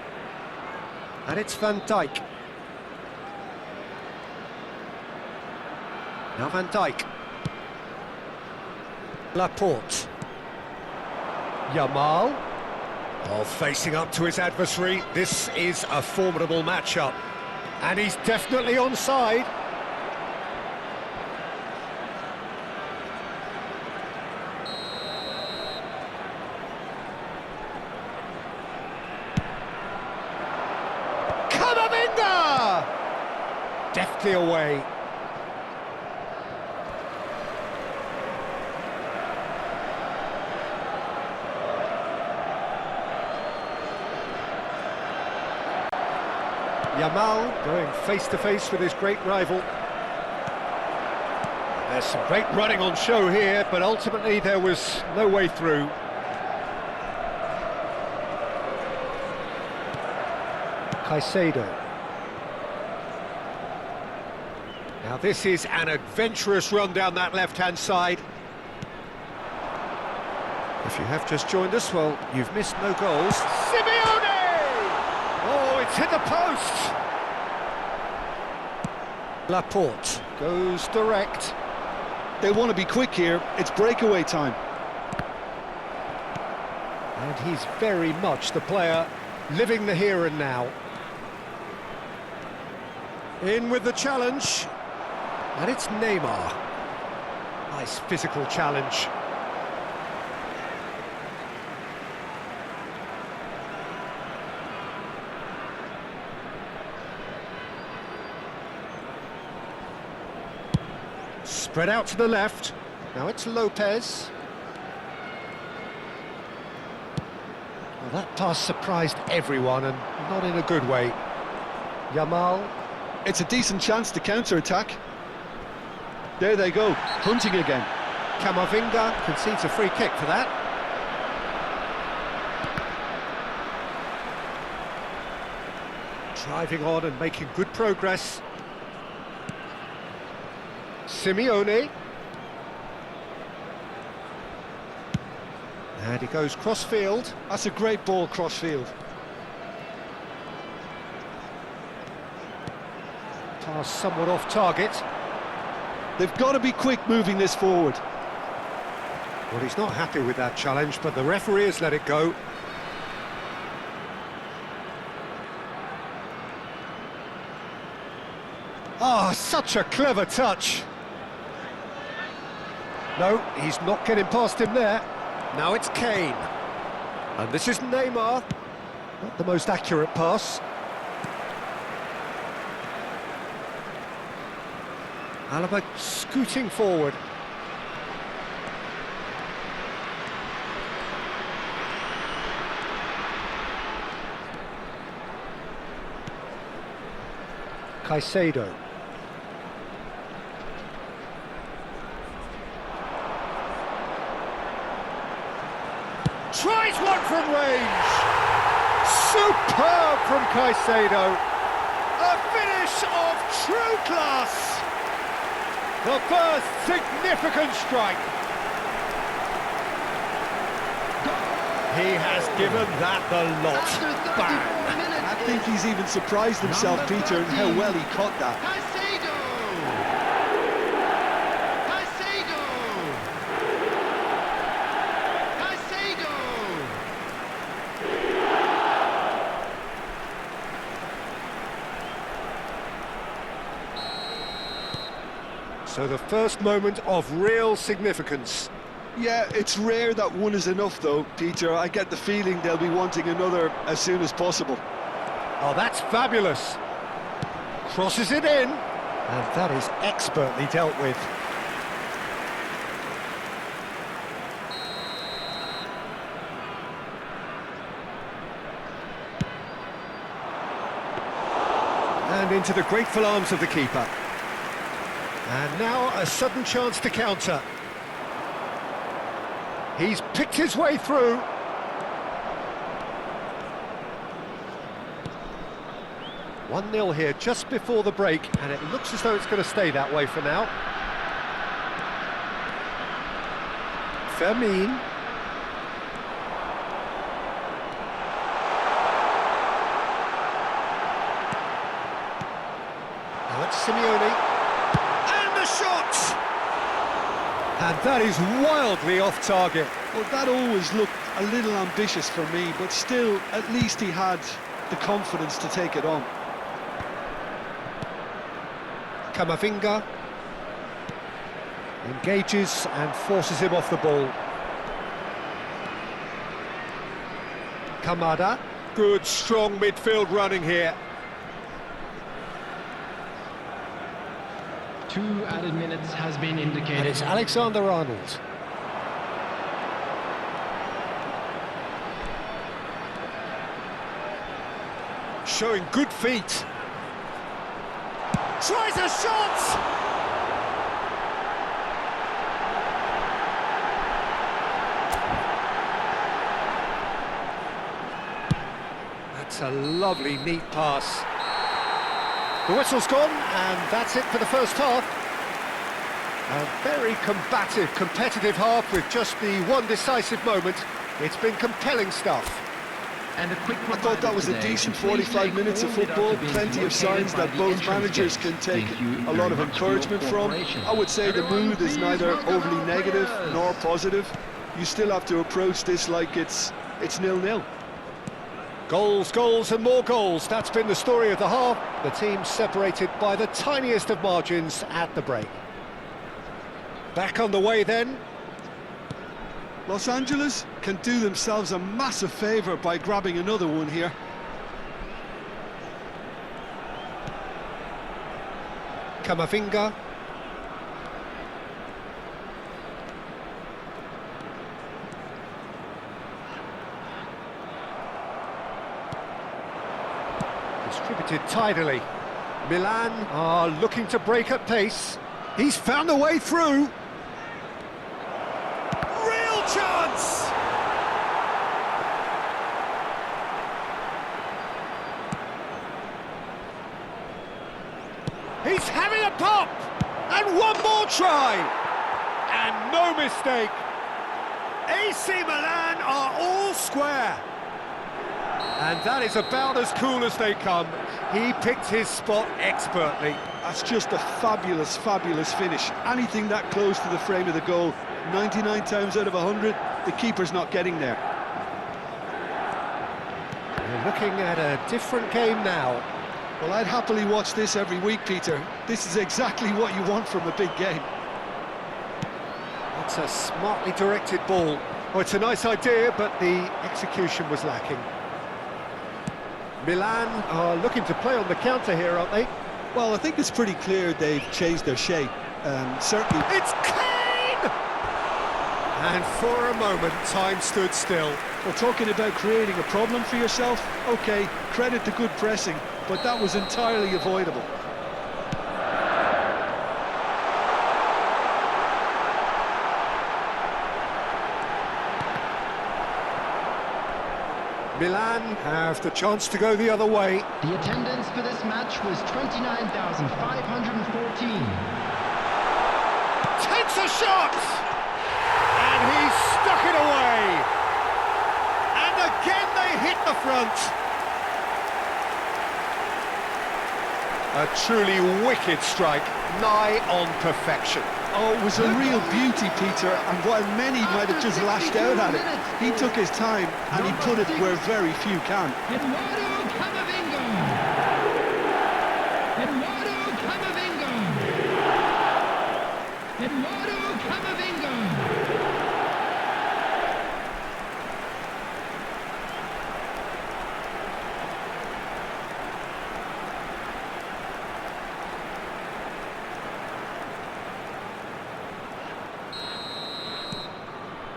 And it's Van Dijk. Now Van Dijk. Laporte. Yamal. Oh, facing up to his adversary. This is a formidable matchup. And he's definitely onside. Camavinga! Deftly away. Yamal going face-to-face with his great rival. There's some great running on show here, but ultimately there was no way through. Caicedo. Now this is an adventurous run down that left-hand side. If you have just joined us, well, you've missed no goals. Simeone! Oh, it's hit the post! Laporte goes direct. They want to be quick here, it's breakaway time. And he's very much the player living the here and now. In with the challenge. And it's Neymar. Nice physical challenge. Spread out to the left. Now it's Lopez. Well, that pass surprised everyone, and not in a good way. Yamal. It's a decent chance to counter-attack. There they go, hunting again. Camavinga concedes a free kick for that. Driving on and making good progress. Simeone. And he goes cross-field. That's a great ball cross-field. Pass somewhat off target. They've got to be quick moving this forward. Well, he's not happy with that challenge, but the referee has let it go. Ah, such a clever touch. No, he's not getting past him there. Now it's Kane. And this is Neymar. Not the most accurate pass. Alaba scooting forward. Caicedo. Tries one from range. Superb from Caicedo. A finish of true class. The first significant strike. He has given that the lot. Bang! I think he's even surprised himself, Peter, in how well he caught that. Caicedo! So the first moment of real significance. Yeah, it's rare that one is enough though, Peter. I get the feeling they'll be wanting another as soon as possible. Oh, that's fabulous. Crosses it in. And that is expertly dealt with. And into the grateful arms of the keeper. And now a sudden chance to counter. He's picked his way through. One 0 here just before the break, and it looks as though it's going to stay that way for now. Fermin. Now it's Simeone. And the shot! And that is wildly off target. Well, that always looked a little ambitious for me, but still, at least he had the confidence to take it on. Camavinga engages and forces him off the ball. Kamada, good strong midfield running here. 2 added minutes has been indicated. And it's Alexander-Arnold. Showing good feet. Tries a shot! That's a lovely, neat pass. The whistle's gone, and that's it for the first half. A very combative, competitive half with just the one decisive moment. It's been compelling stuff. And a quick I thought that was a decent 45 minutes of football, plenty of signs that both managers can take a lot of encouragement from. I would say the mood is neither overly negative nor positive. You still have to approach this like it's 0-0. Goals, goals and more goals. That's been the story of the half. The team separated by the tiniest of margins at the break. Back on the way then. Los Angeles can do themselves a massive favour by grabbing another one here. Camavinga. Distributed tidily. Milan are looking to break at pace. He's found a way through. Real chance! He's having a pop! And one more try! And no mistake. AC Milan are all square. And that is about as cool as they come. He picked his spot expertly. That's just a fabulous, fabulous finish. Anything that close to the frame of the goal, 99 times out of 100, the keeper's not getting there. We're looking at a different game now. Well, I'd happily watch this every week, Peter. This is exactly what you want from a big game. It's a smartly directed ball. Oh, it's a nice idea, but the execution was lacking. Milan are looking to play on the counter here, aren't they? Well, I think it's pretty clear they've changed their shape. Certainly. It's Kane! And for a moment, time stood still. Well, talking about creating a problem for yourself, OK, credit to good pressing, but that was entirely avoidable. Milan have the chance to go the other way. The attendance for this match was 29,514. Takes a shot! And he's stuck it away! And again they hit the front. A truly wicked strike, nigh on perfection. Oh, it was a real beauty, Peter, and while many might have just lashed out at it, he took his time and he put it where very few can. Eduardo Camavinga! Eduardo Camavinga! Eduardo Camavinga!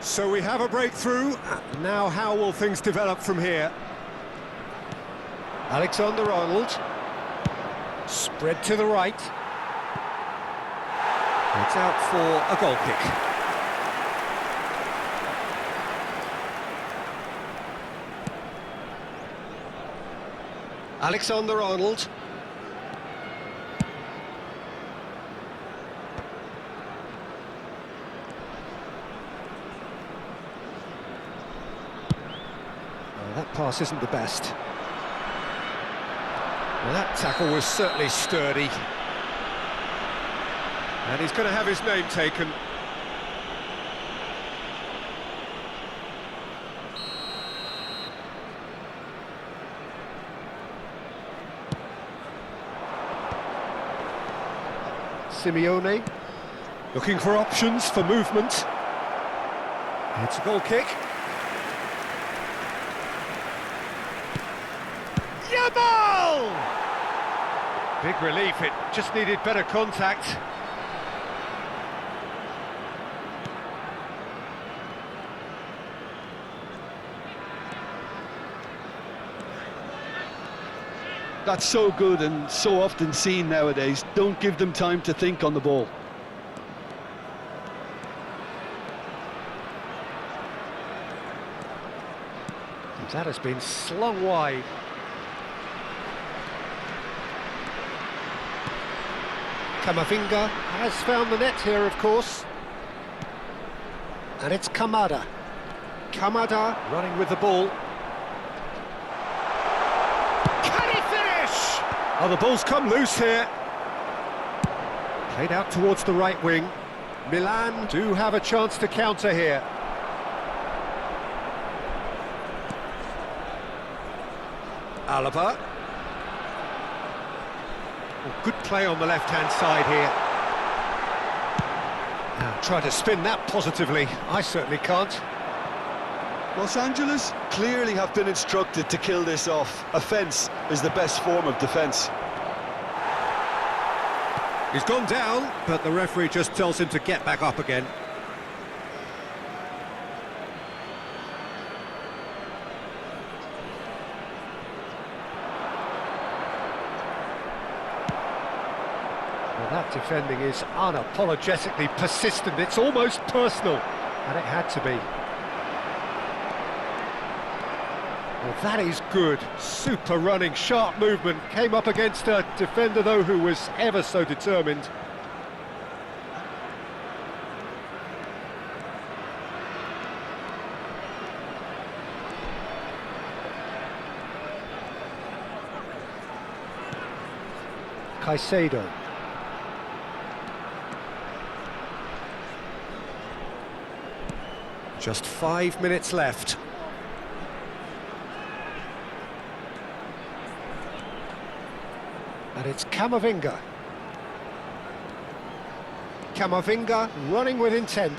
So we have a breakthrough. Now how will things develop from here? Alexander-Arnold. Spread to the right. It's out for a goal kick. Alexander-Arnold. That pass isn't the best. Well, that tackle was certainly sturdy. And he's going to have his name taken. Simeone looking for options for movement. It's a goal kick. Yamal! Big relief, it just needed better contact. That's so good and so often seen nowadays. Don't give them time to think on the ball. That has been slung wide. Camavinga has found the net here, of course. And it's Kamada. Kamada running with the ball. Can he finish? Oh, the ball's come loose here. Played out towards the right wing. Milan do have a chance to counter here. Alaba. Well, good play on the left-hand side here. Now, try to spin that positively. I certainly can't. Los Angeles clearly have been instructed to kill this off. Offence is the best form of defence. He's gone down, but the referee just tells him to get back up again. Well, that defending is unapologetically persistent. It's almost personal, and it had to be. Well, that is good. Super running, sharp movement. Came up against a defender, though, who was ever so determined. Caicedo. Just 5 minutes left. And it's Camavinga. Camavinga running with intent.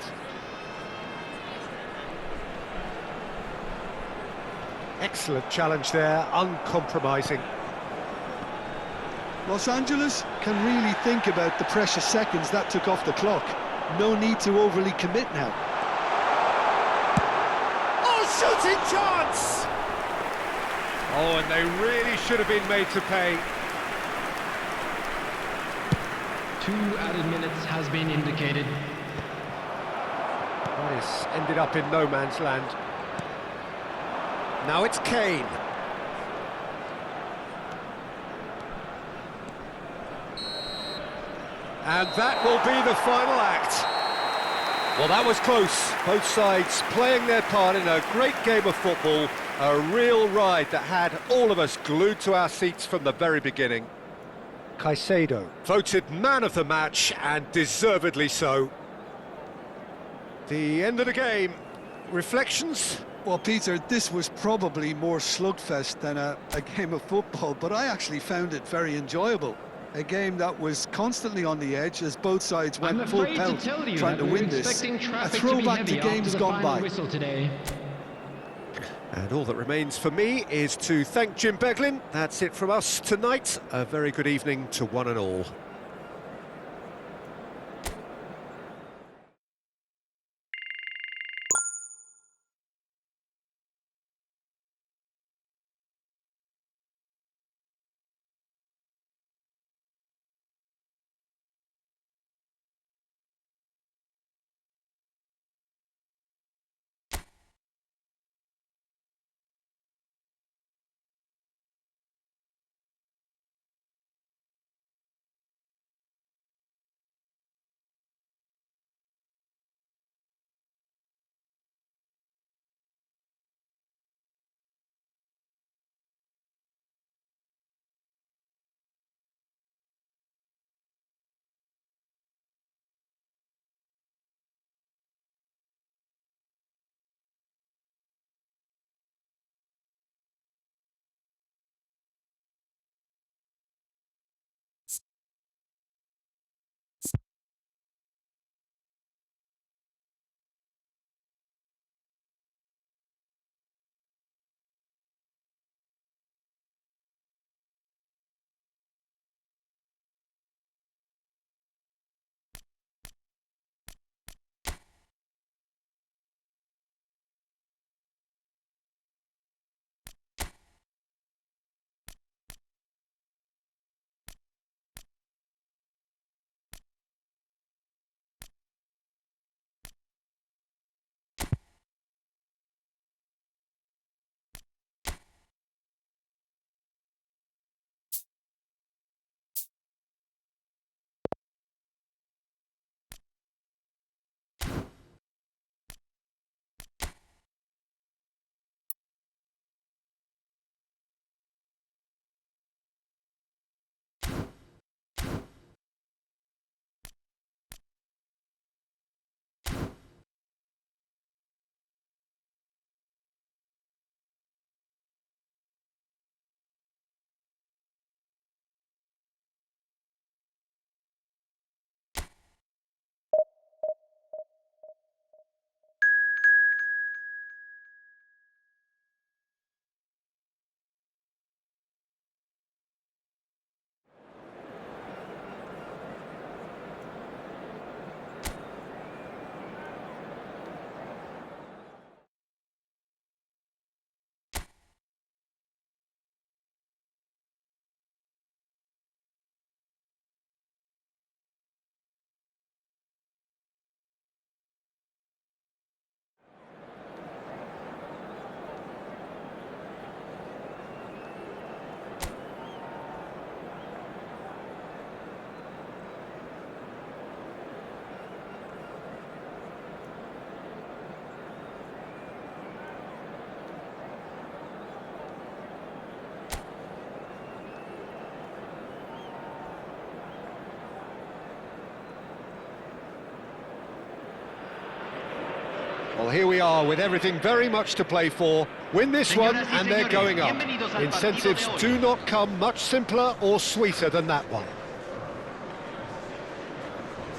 Excellent challenge there, uncompromising. Los Angeles can really think about the precious seconds that took off the clock. No need to overly commit now. Oh, shooting chance! Oh, and they really should have been made to pay. 2 added minutes has been indicated. That is ended up in no man's land. Now it's Kane. And that will be the final act. Well, that was close. Both sides playing their part in a great game of football. A real ride that had all of us glued to our seats from the very beginning. Caicedo voted man of the match, and deservedly so. The end of the game. Reflections? Well, Peter, this was probably more slugfest than a game of football, but I actually found it very enjoyable. A game that was constantly on the edge as both sides went full pelt trying to win this. A throwback to games gone by. Today. And all that remains for me is to thank Jim Beglin. That's it from us tonight. A very good evening to one and all. Well, here we are with everything very much to play for. Win this one Señoras y and they're señores, going up. bienvenidos al Incentives partido de hoy. do not come much simpler or sweeter than that one.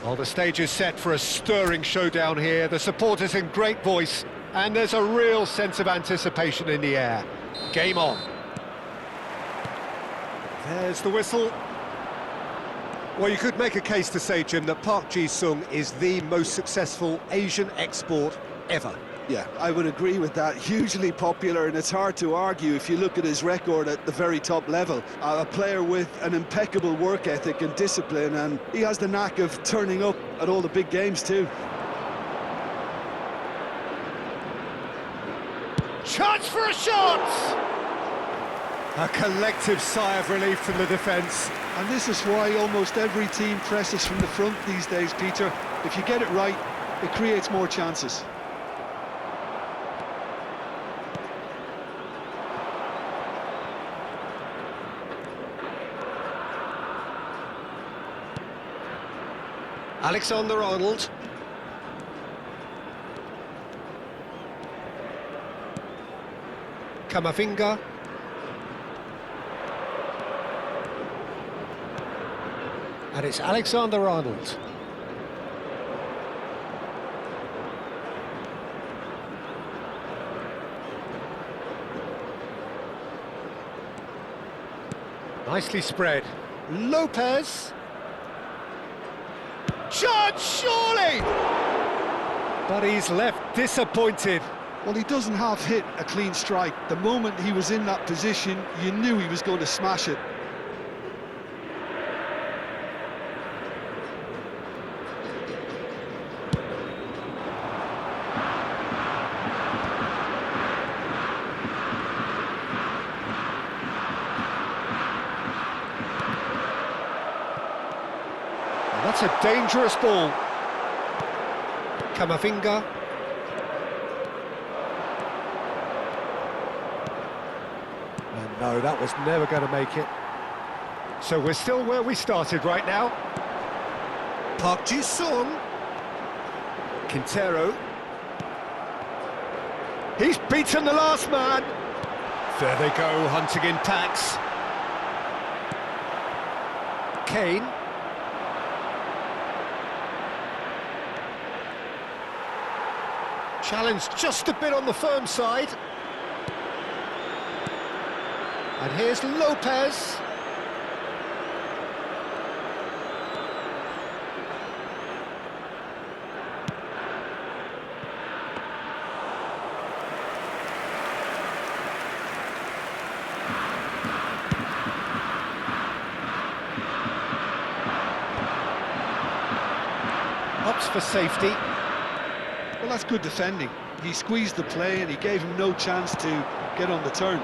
Well, the stage is set for a stirring showdown here. The supporters in great voice, and there's a real sense of anticipation in the air. Game on. There's the whistle. Well, you could make a case to say, Jim, that Park Ji-sung is the most successful Asian export ever. Yeah, I would agree with that. Hugely popular, and it's hard to argue if you look at his record at the very top level. A player with an impeccable work ethic and discipline, and he has the knack of turning up at all the big games too. Chance for a shot! A collective sigh of relief from the defence. And this is why almost every team presses from the front these days, Peter. If you get it right, it creates more chances. Alexander-Arnold. Kamavinga. And it's Alexander-Arnold. Nicely spread. Lopez. Chance, surely! But he's left disappointed. Well, he doesn't half hit a clean strike. The moment he was in that position, you knew he was going to smash it. That's a dangerous ball. Kamavinga. And no, that was never going to make it. So we're still where we started right now. Park Ji-sung. Quintero. He's beaten the last man. There they go, hunting in packs. Kane. Challenge just a bit on the firm side. And here's Lopez. Opts for safety. Well, that's good defending. He squeezed the play and he gave him no chance to get on the turn.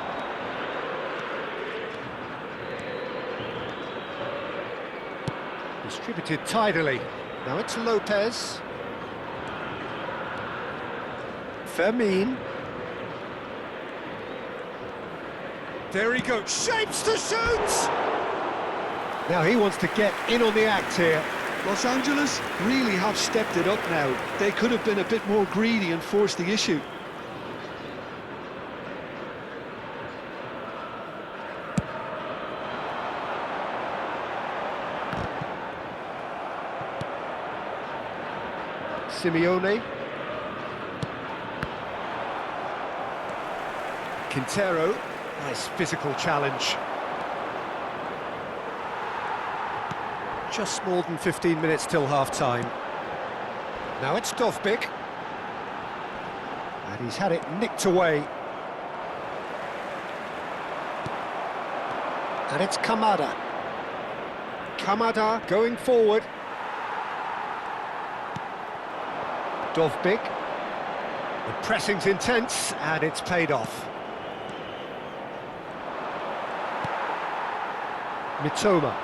Distributed tidily. Now it's Lopez. Fermin. There he goes. Shapes to shoot! Now he wants to get in on the act here. Los Angeles really have stepped it up now. They could have been a bit more greedy and forced the issue. Simeone. Quintero. Nice physical challenge. Just more than 15 minutes till half-time. Now it's Dovbyk. And he's had it nicked away. And it's Kamada. Kamada going forward. Dovbyk. The pressing's intense, and it's paid off. Mitoma.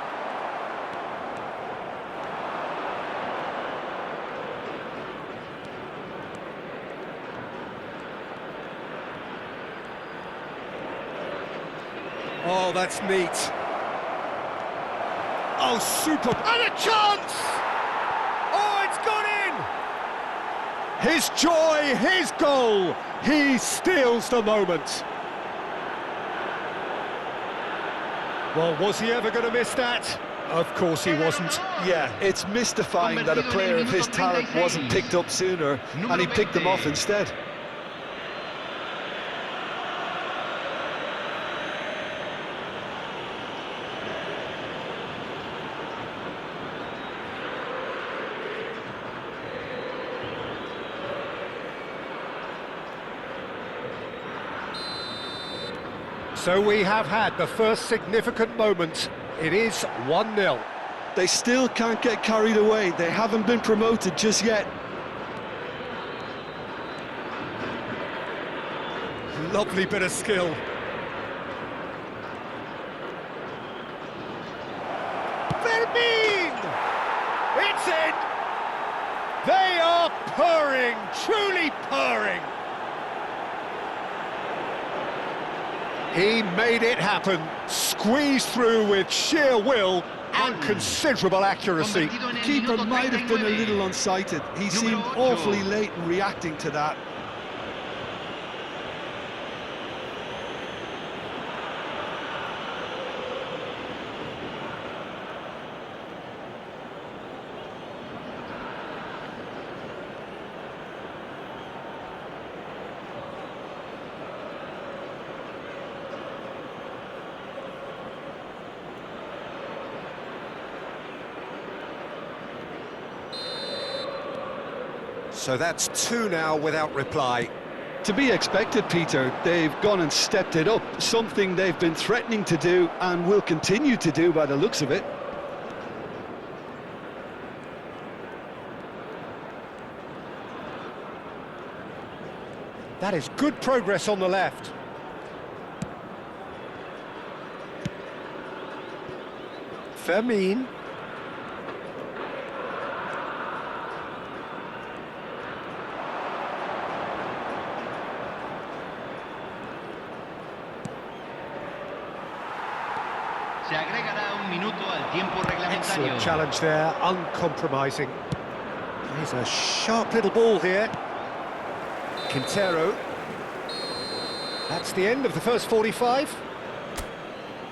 Oh, that's neat. Oh, super. And a chance! Oh, it's gone His joy, his goal. He steals the moment. Well, was he ever going to miss that? Of course he wasn't. Yeah, it's mystifying that a player of his talent wasn't picked up sooner, and he picked them off instead. So we have had the first significant moment. It is 1-0. They still can't get carried away. They haven't been promoted just yet. Lovely bit of skill. Vermin! It's in! They are purring, truly purring. He made it happen, squeezed through with sheer will and considerable accuracy. The keeper might have been a little unsighted. He seemed awfully late in reacting to that. So that's 2 now without reply. To be expected, Peter. They've gone and stepped it up, something they've been threatening to do and will continue to do by the looks of it. That is good progress on the left. Vermin. Se agregará un minuto al tiempo reglamentario. Excellent challenge there, uncompromising. Here's a sharp little ball here. Quintero. That's the end of the first 45.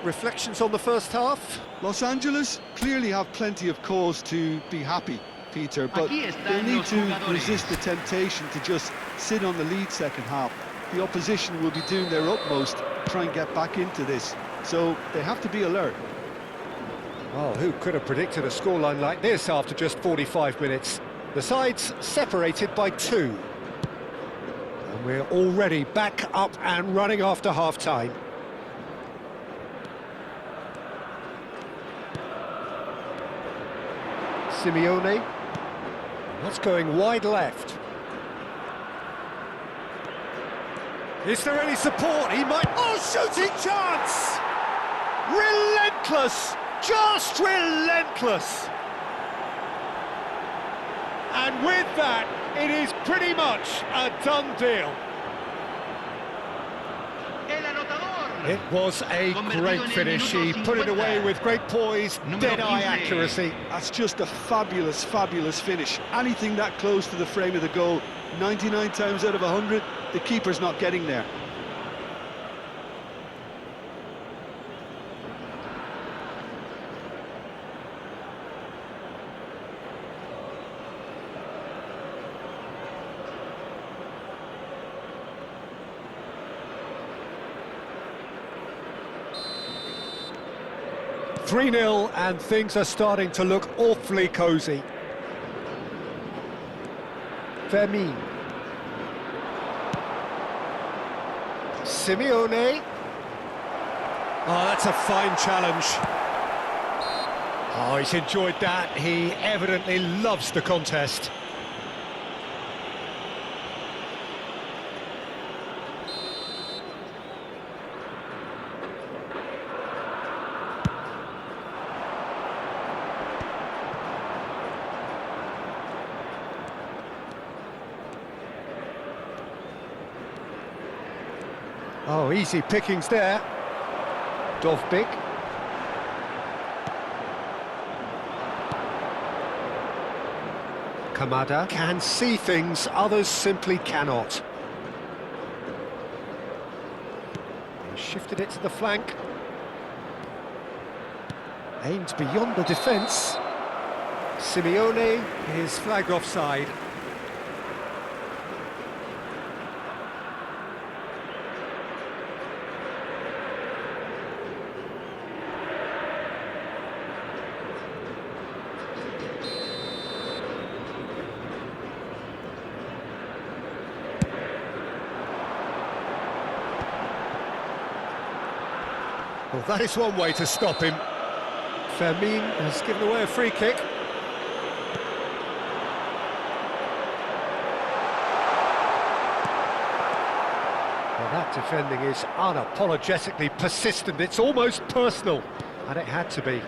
Reflections on the first half? Los Angeles clearly have plenty of cause to be happy, Peter, but they'll need to resist the temptation to just sit on the lead second half. The opposition will be doing their utmost to try and get back into this, so they have to be alert. Well, who could have predicted a scoreline like this after just 45 minutes? The sides separated by 2. And we're already back up and running after half-time. Simeone. That's going wide left. Is there any support? He might... Oh, shooting chance! Relentless! Just relentless! And with that, it is pretty much a done deal. El anotador. It was a great finish. He put it away with great poise, dead-eye accuracy. That's just a fabulous, fabulous finish. Anything that close to the frame of the goal, 99 times out of 100, the keeper's not getting there. .3-0 and things are starting to look awfully cosy. Vermin. Simeone. Oh, that's a fine challenge. Oh, he's enjoyed that. He evidently loves the contest. Oh, easy pickings there. Dovbik. Kamada can see things others simply cannot. He shifted it to the flank. Aimed beyond the defence. Simeone is flagged offside. Well, that is one way to stop him. Fermin has given away a free kick. Well, that defending is unapologetically persistent. It's almost personal, and it had to be.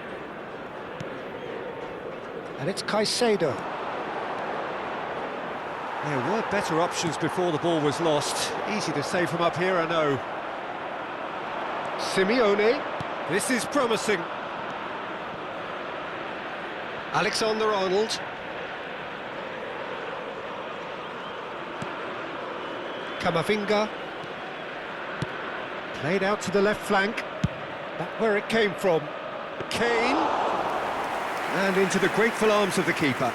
And it's Caicedo. There were better options before the ball was lost. Easy to say from up here, I know. Simeone, this is promising. Alexander-Arnold. Camavinga. Played out to the left flank. Back where it came from. Kane. And into the grateful arms of the keeper.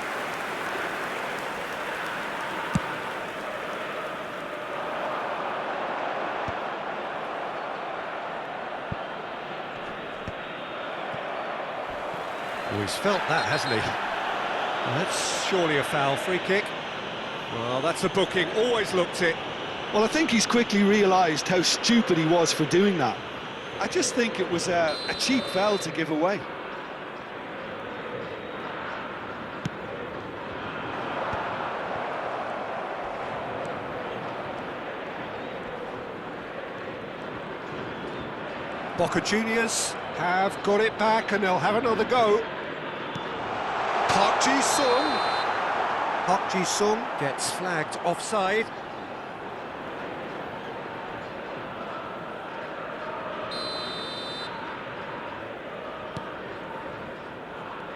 Oh, he's felt that, hasn't he? Well, that's surely a foul. Free kick. Well, that's a booking. Always looked it. Well, I think he's quickly realised how stupid he was for doing that. I just think it was a cheap foul to give away. Boca Juniors have got it back and they'll have another go. Park Ji-sung. Park Ji-sung gets flagged offside.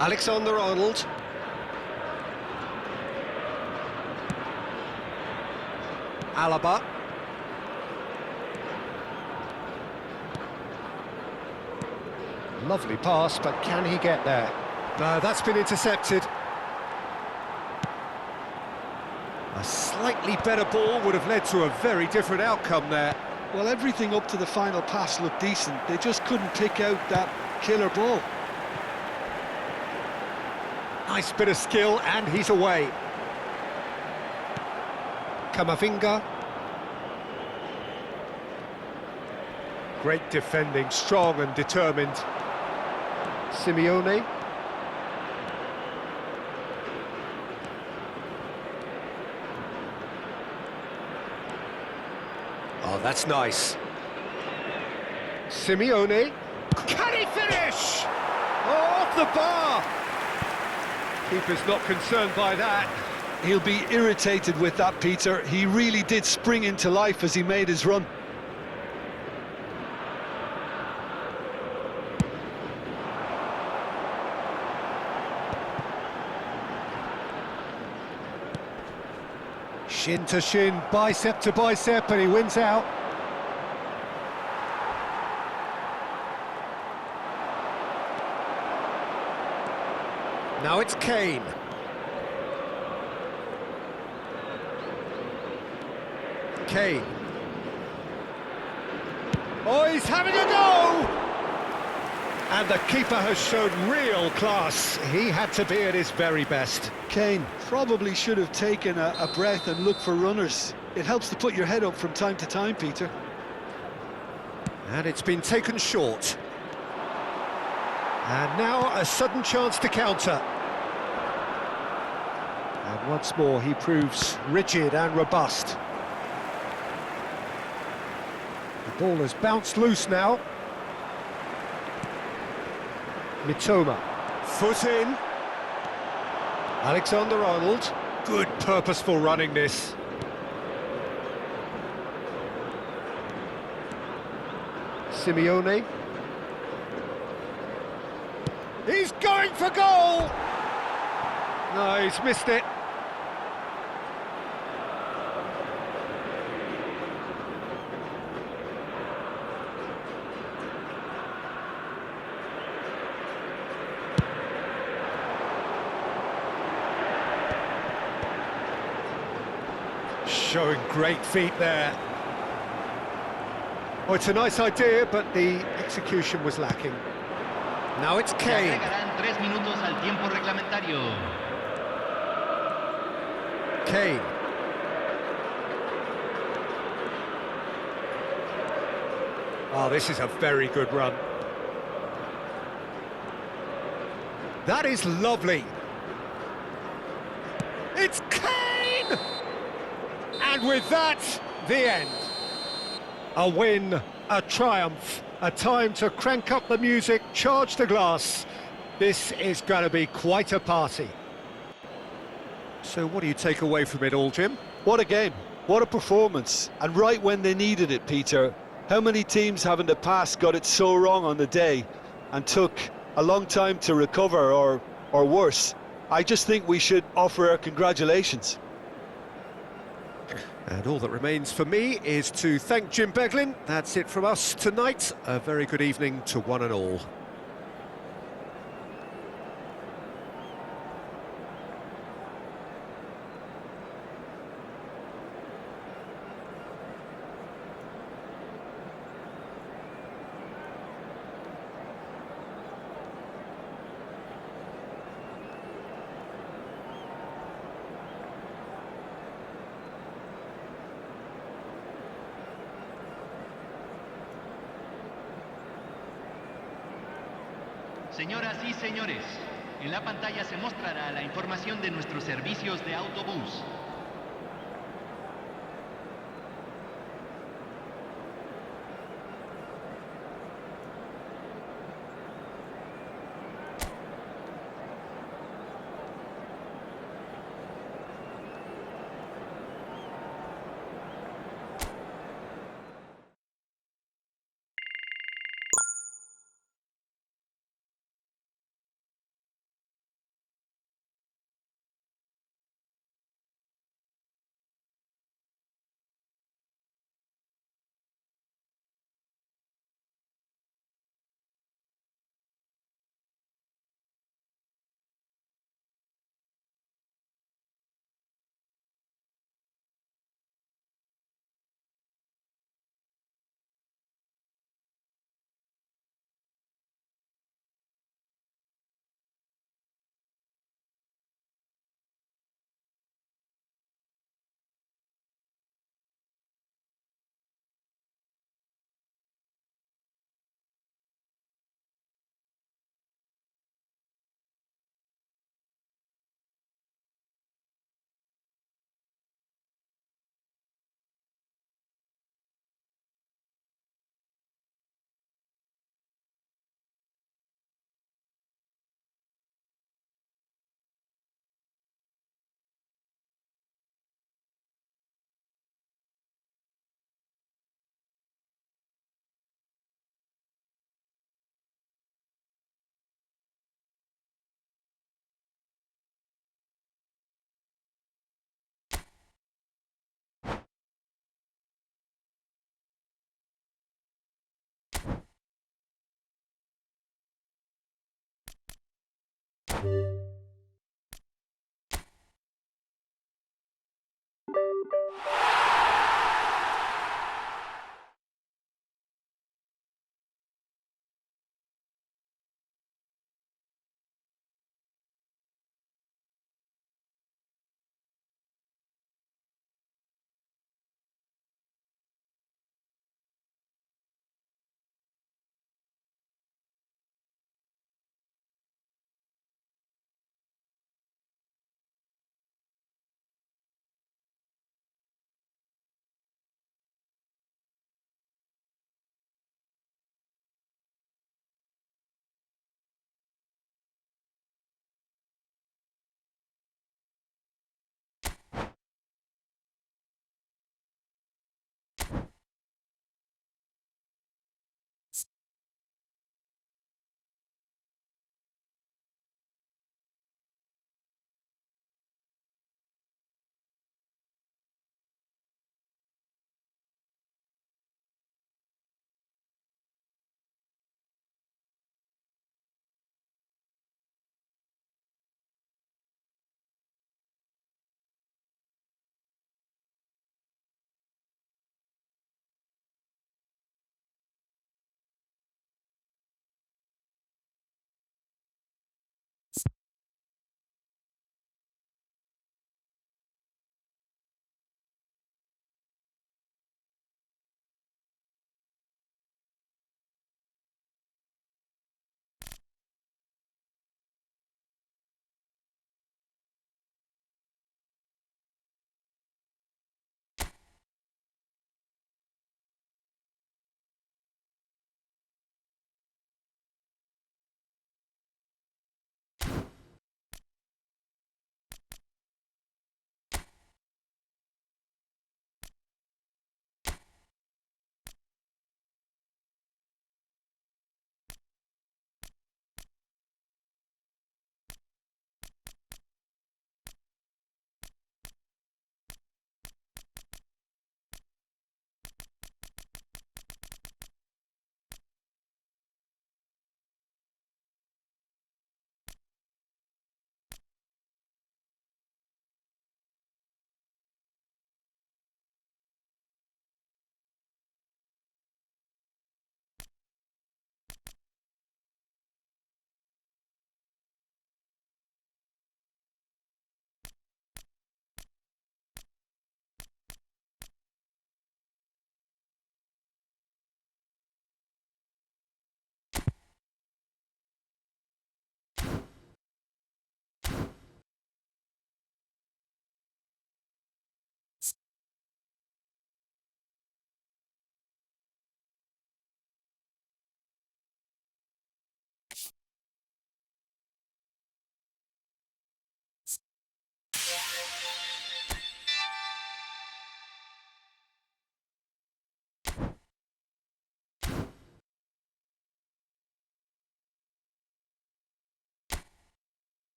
Alexander-Arnold. Alaba. Lovely pass, but can he get there? No, that's been intercepted. A slightly better ball would have led to a very different outcome there. Well, everything up to the final pass looked decent. They just couldn't pick out that killer ball. Nice bit of skill, and he's away. Camavinga. Great defending, strong and determined. Simeone. Oh, that's nice. Simeone. Can he finish? Oh, off the bar! Keeper's not concerned by that. He'll be irritated with that, Peter. He really did spring into life as he made his run. Shin to shin, bicep to bicep, and he wins out. Now it's Kane. Kane. Oh, he's having a go! And the keeper has shown real class. He had to be at his very best. Kane probably should have taken a breath and looked for runners. It helps to put your head up from time to time, Peter. And it's been taken short. And now a sudden chance to counter. And once more he proves rigid and robust. The ball has bounced loose now. Mitoma. Foot in. Alexander-Arnold. Good purposeful running this. Simeone. He's going for goal! No, he's missed it. showing great feet there. Oh, it's a nice idea, but the execution was lacking. Now it's Se Kane. agregarán 3 minutos al tiempo reglamentario. Kane. Oh, this is a very good run. That is lovely. It's Kane! And with that, the end. A win, a triumph, a time to crank up the music, charge the glass. This is going to be quite a party. So what do you take away from it all, Jim? What a game, what a performance, and right when they needed it, Peter. How many teams have in the past got it so wrong on the day and took a long time to recover, or worse? I just think we should offer our congratulations. And all that remains for me is to thank Jim Beglin. That's it from us tonight. A very good evening to one and all. Señoras y señores, en la pantalla se mostrará la información de nuestros servicios de autobús.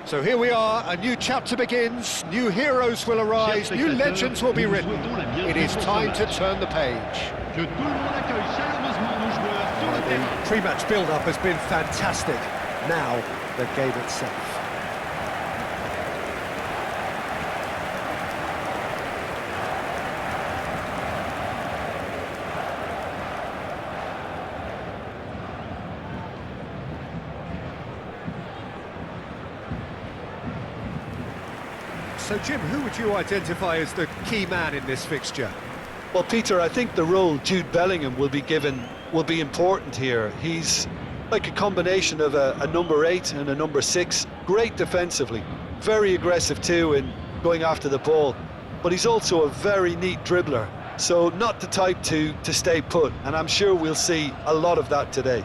So here we are, a new chapter begins, new heroes will arise, new legends will be written. It is time to turn the page. Que tout le monde accueille chaleureusement nos joueurs sur le terrain. The pre-match build-up has been fantastic. Now, the game itself. So, Jim, who would you identify as the key man in this fixture? Well, Peter, I think the role Jude Bellingham will be given will be important here. He's like a combination of a number 8 and a number 6. Great defensively, very aggressive too in going after the ball. But he's also a very neat dribbler, so not the type to stay put. And I'm sure we'll see a lot of that today.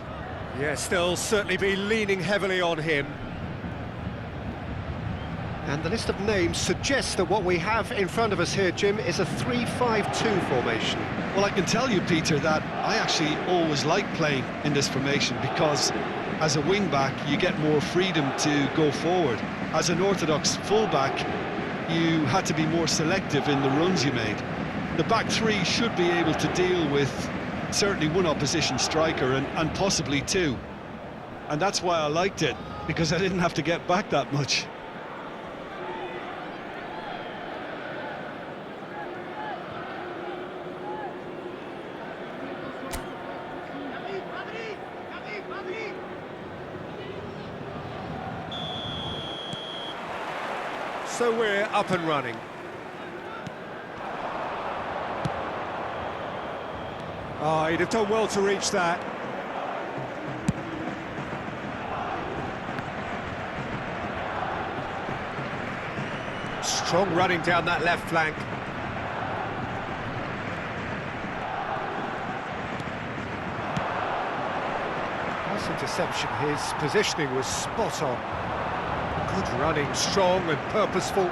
Yes, they'll certainly be leaning heavily on him. And the list of names suggests that what we have in front of us here, Jim, is a 3-5-2 formation. Well, I can tell you, Peter, that I actually always like playing in this formation because as a wing-back, you get more freedom to go forward. As an orthodox full-back, you had to be more selective in the runs you made. The back three should be able to deal with certainly one opposition striker and possibly two. And that's why I liked it, because I didn't have to get back that much. So we're up and running. Oh, he'd have done well to reach that. Strong running down that left flank. Nice interception. His positioning was spot on. Good running, strong and purposeful.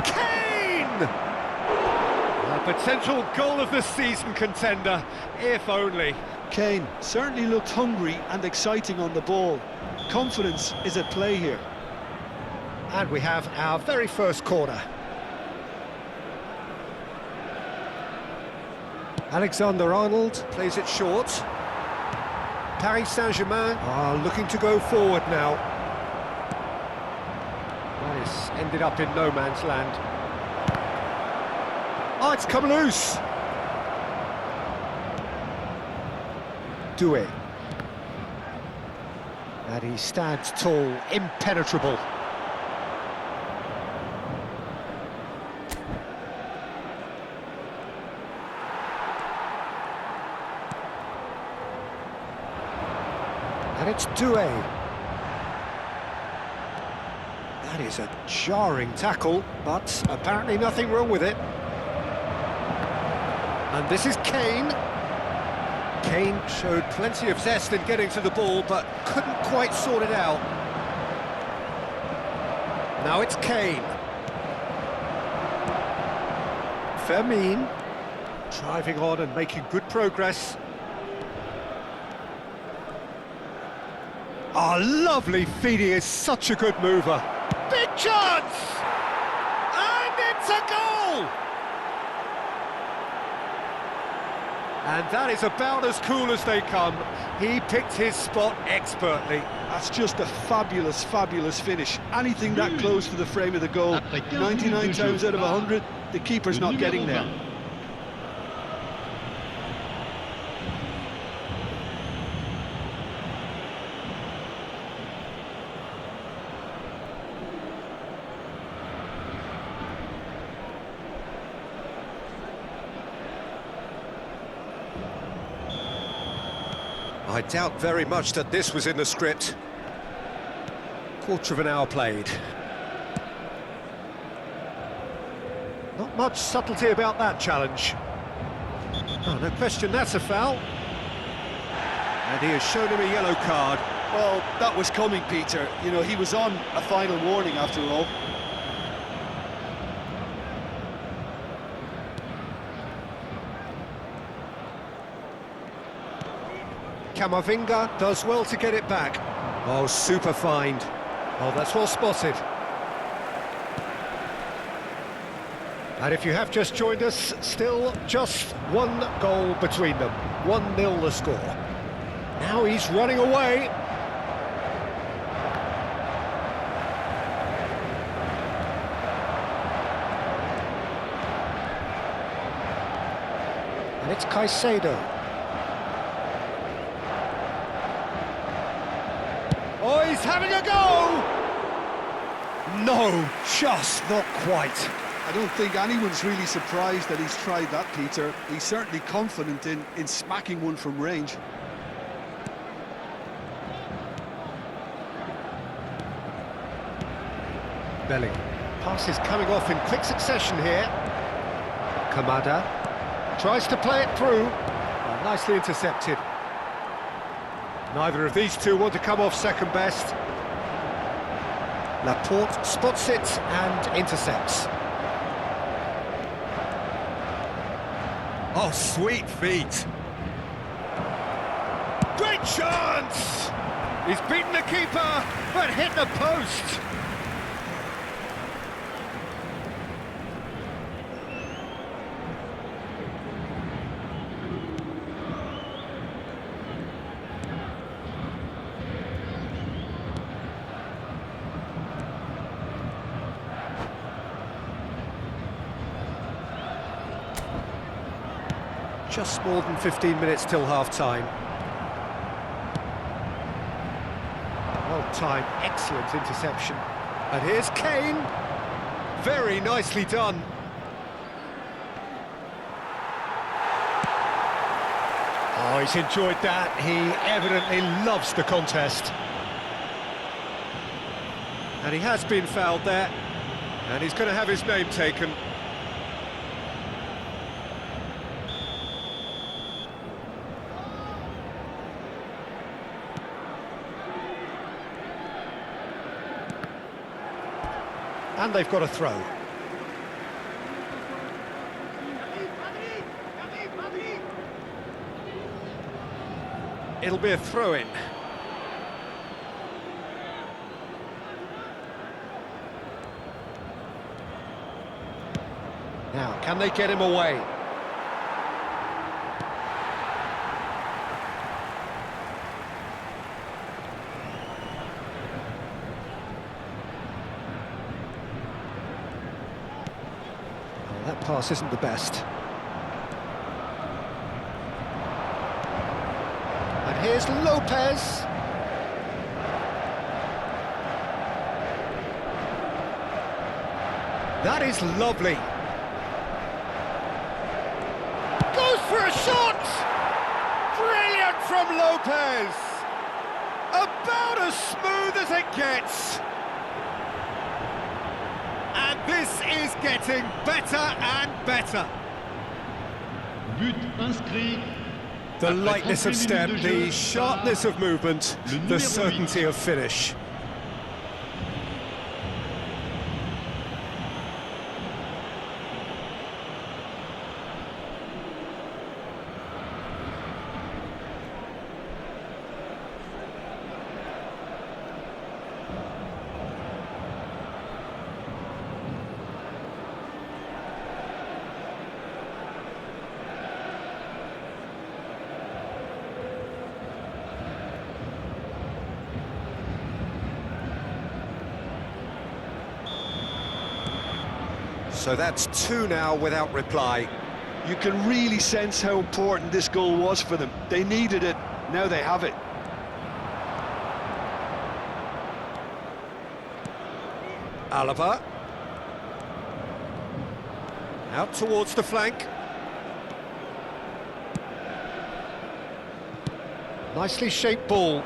Kane! A potential goal of the season contender, if only. Kane certainly looked hungry and exciting on the ball. Confidence is at play here. And we have our very first corner. Alexander-Arnold plays it short. Paris Saint-Germain are looking to go forward now. This ended up in no man's land. Oh, it's come loose! Doué. And he stands tall, impenetrable. And it's Doué. That is a jarring tackle, but apparently nothing wrong with it. And this is Kane. Kane showed plenty of zest in getting to the ball, but couldn't quite sort it out. Now it's Kane. Fermin, driving on and making good progress. Ah, lovely feed, he is such a good mover. Big chance! And it's a goal! And that is about as cool as they come. He picked his spot expertly. That's just a fabulous, fabulous finish. Anything that close to the frame of the goal, 99 times out of 100, the keeper's not getting there. I doubt very much that this was in the script. Quarter of an hour played. Not much subtlety about that challenge. Oh, no question, that's a foul. And he has shown him a yellow card. Well, that was coming, Peter. You know, he was on a final warning after all. Camavinga does well to get it back. Oh, super find. Oh, that's well spotted. And if you have just joined us, still just one goal between them. 1-0 the score. Now he's running away. And it's Caicedo. Oh, he's having a go! No, just not quite. I don't think anyone's really surprised that he's tried that, Peter. He's certainly confident in smacking one from range. Bellingham. Pass is coming off in quick succession here. Kamada tries to play it through. Oh, nicely intercepted. Neither of these two want to come off second best. Laporte spots it and intercepts. Oh, sweet feet. Great chance! He's beaten the keeper, but hit the post. Just more than 15 minutes till half-time. Well-timed, excellent interception. And here's Kane. Very nicely done. Oh, he's enjoyed that. He evidently loves the contest. And he has been fouled there. And he's going to have his name taken. And they've got a throw. It'll be a throw-in. Now, can they get him away? That pass isn't the best. And here's Lopez. That is lovely. Goes for a shot! Brilliant from Lopez! About as smooth as it gets. And this is getting better and better. But inscrit. The lightness of step, the sharpness of movement, the certainty of finish. So that's two now without reply. You can really sense how important this goal was for them. They needed it, now they have it. Alaba. Out towards the flank. Nicely shaped ball.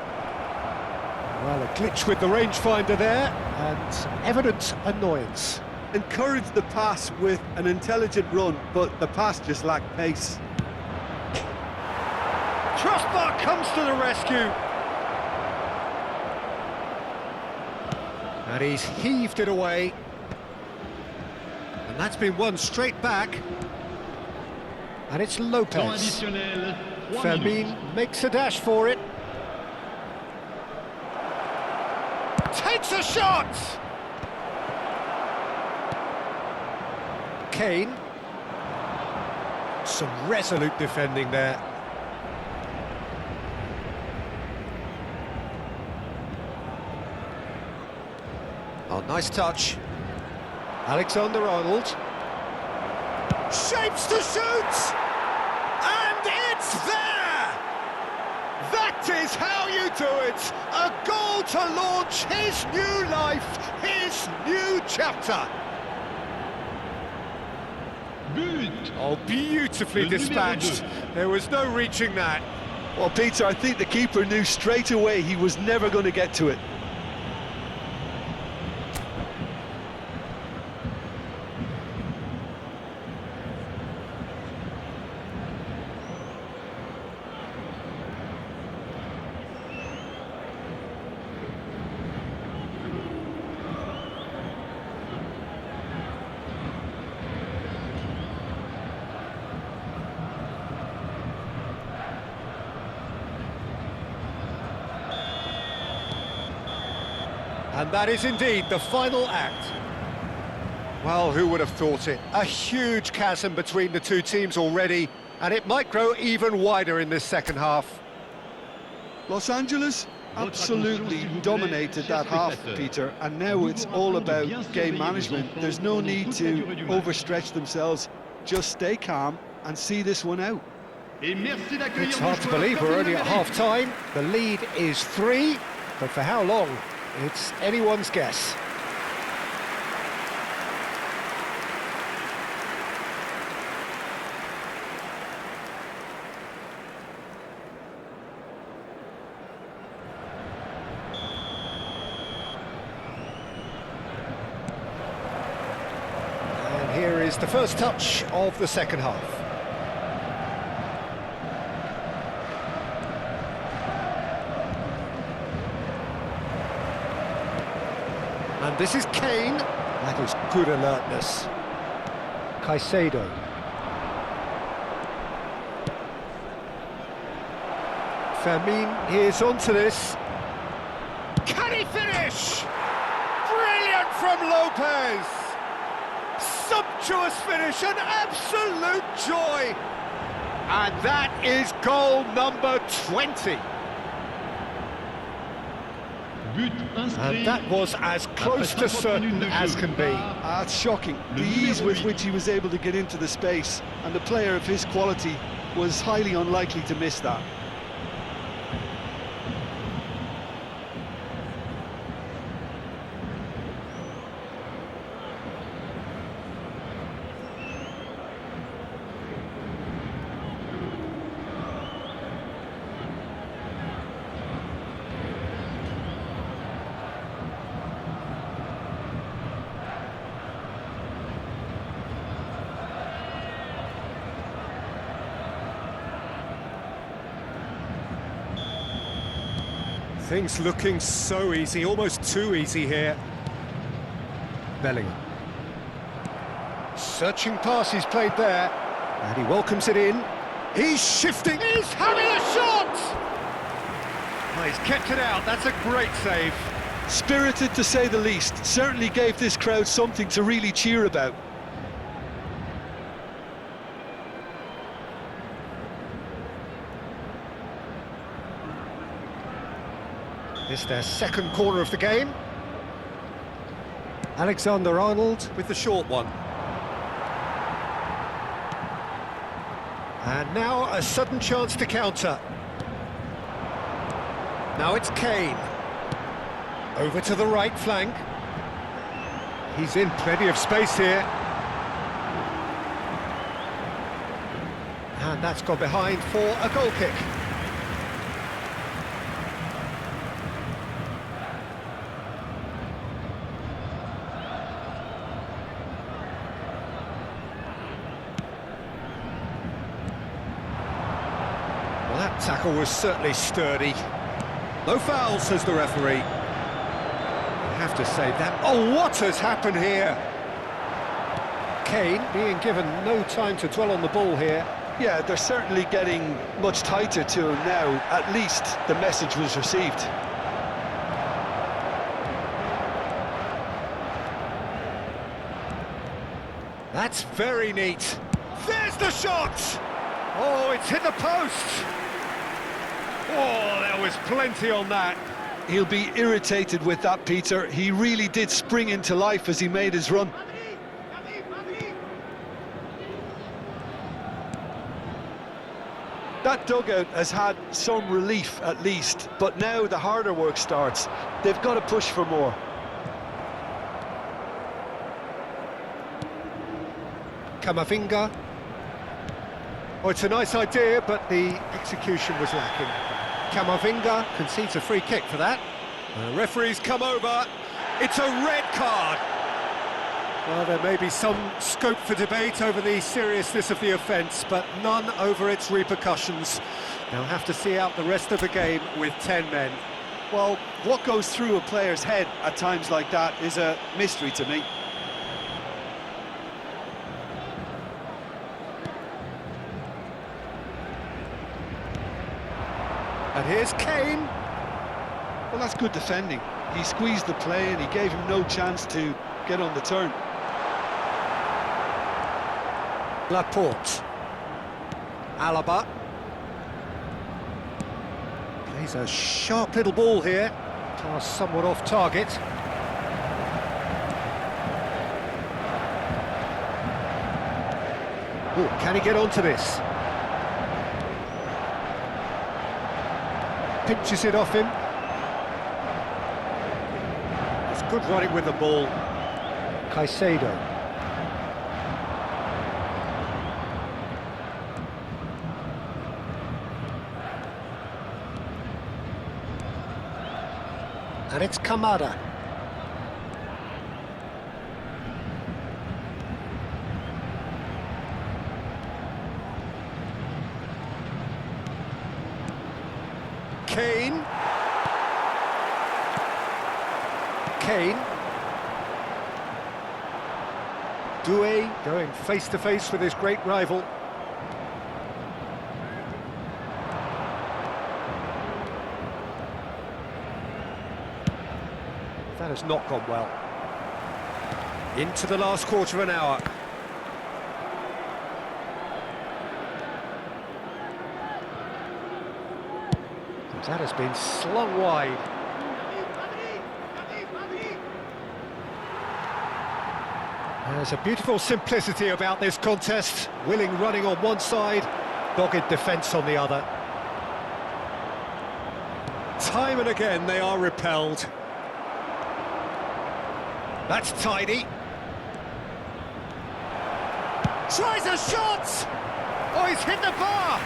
Well, a glitch with the rangefinder there, and evident annoyance. Encouraged the pass with an intelligent run, but the pass just lacked pace. Trustbar comes to the rescue. And he's heaved it away. And that's been won straight back. And it's Lopez. Fermin makes a dash for it. Takes a shot! Kane. Some resolute defending there. Oh, nice touch. Alexander-Arnold. Shapes to shoot! And it's there! That is how you do it! A goal to launch his new life, his new chapter. Oh, beautifully dispatched. There was no reaching that. Well, Peter, I think the keeper knew straight away he was never going to get to it. And that is indeed the final act. Well, who would have thought it? A huge chasm between the two teams already, and it might grow even wider in this second half. Los Angeles absolutely dominated that half, Peter, and now it's all about game management. There's no need to overstretch themselves. Just stay calm and see this one out. It's hard to believe we're only at half-time. The lead is 3, but for how long? It's anyone's guess. And here is the first touch of the second half. And this is Kane. That is good alertness. Caicedo. Fermin is onto this. Can he finish? Brilliant from Lopez. Sumptuous finish, an absolute joy. And that is goal number 20. And that was as close to certain as can be. It's shocking, the ease with which he was able to get into the space, and the player of his quality was highly unlikely to miss that. Things looking so easy, almost too easy here. Bellingham. Searching pass he's played there. And he welcomes it in. He's shifting, he's having a shot! Oh, he's kept it out, that's a great save. Spirited to say the least, certainly gave this crowd something to really cheer about. It's their second corner of the game. Alexander-Arnold with the short one. And now a sudden chance to counter. Now it's Kane. Over to the right flank. He's in plenty of space here. And that's gone behind for a goal kick. That tackle was certainly sturdy. No foul, says the referee. You have to say that. Oh, what has happened here? Kane being given no time to dwell on the ball here. Yeah, they're certainly getting much tighter to him now. At least the message was received. That's very neat. There's the shot! Oh, it's hit the post! Oh, there was plenty on that. He'll be irritated with that, Peter. He really did spring into life as he made his run. That dugout has had some relief at least, but now the harder work starts. They've got to push for more. Camavinga. Oh, it's a nice idea, but the execution was lacking. Camavinga concedes a free kick for that. The referee's come over. It's a red card. Well, there may be some scope for debate over the seriousness of the offence, but none over its repercussions. They'll have to see out the rest of the game with 10 men. Well, what goes through a player's head at times like that is a mystery to me. And here's Kane. Well, that's good defending. He squeezed the play and he gave him no chance to get on the turn. Laporte. Alaba. Plays a sharp little ball here. Pass somewhat off target. Oh, can he get onto this? Pinches it off him. It's good running with the ball. Caicedo. And it's Kamada. Kane. Doué going face to face with his great rival. That has not gone well. Into the last quarter of an hour. That has been slung wide. There's a beautiful simplicity about this contest. Willing running on one side, dogged defence on the other. Time and again they are repelled. That's tidy. Tries a shot! Oh, he's hit the bar!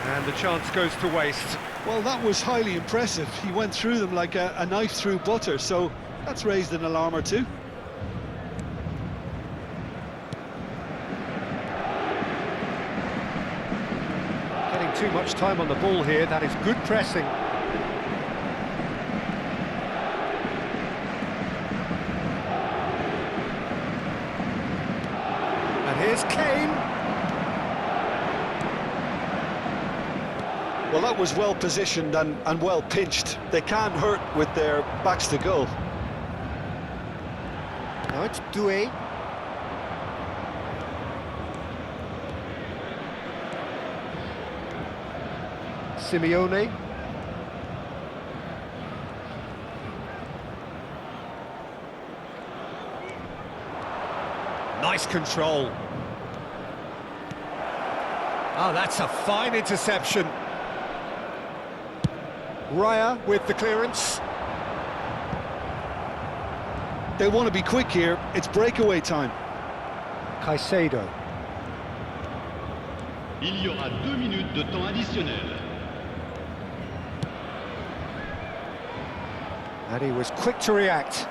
And the chance goes to waste. Well, that was highly impressive. He went through them like a knife through butter, so that's raised an alarm or two. Getting too much time on the ball here, that is good pressing. And here's Kane. Well, that was well positioned and well pinched. They can't hurt with their backs to goal. Now it's Doué. Simeone. Nice control. Oh, that's a fine interception. Raya with the clearance. They want to be quick here. It's breakaway time. Caicedo. Il y aura 2 minutes de temps additionnel. And he was quick to react.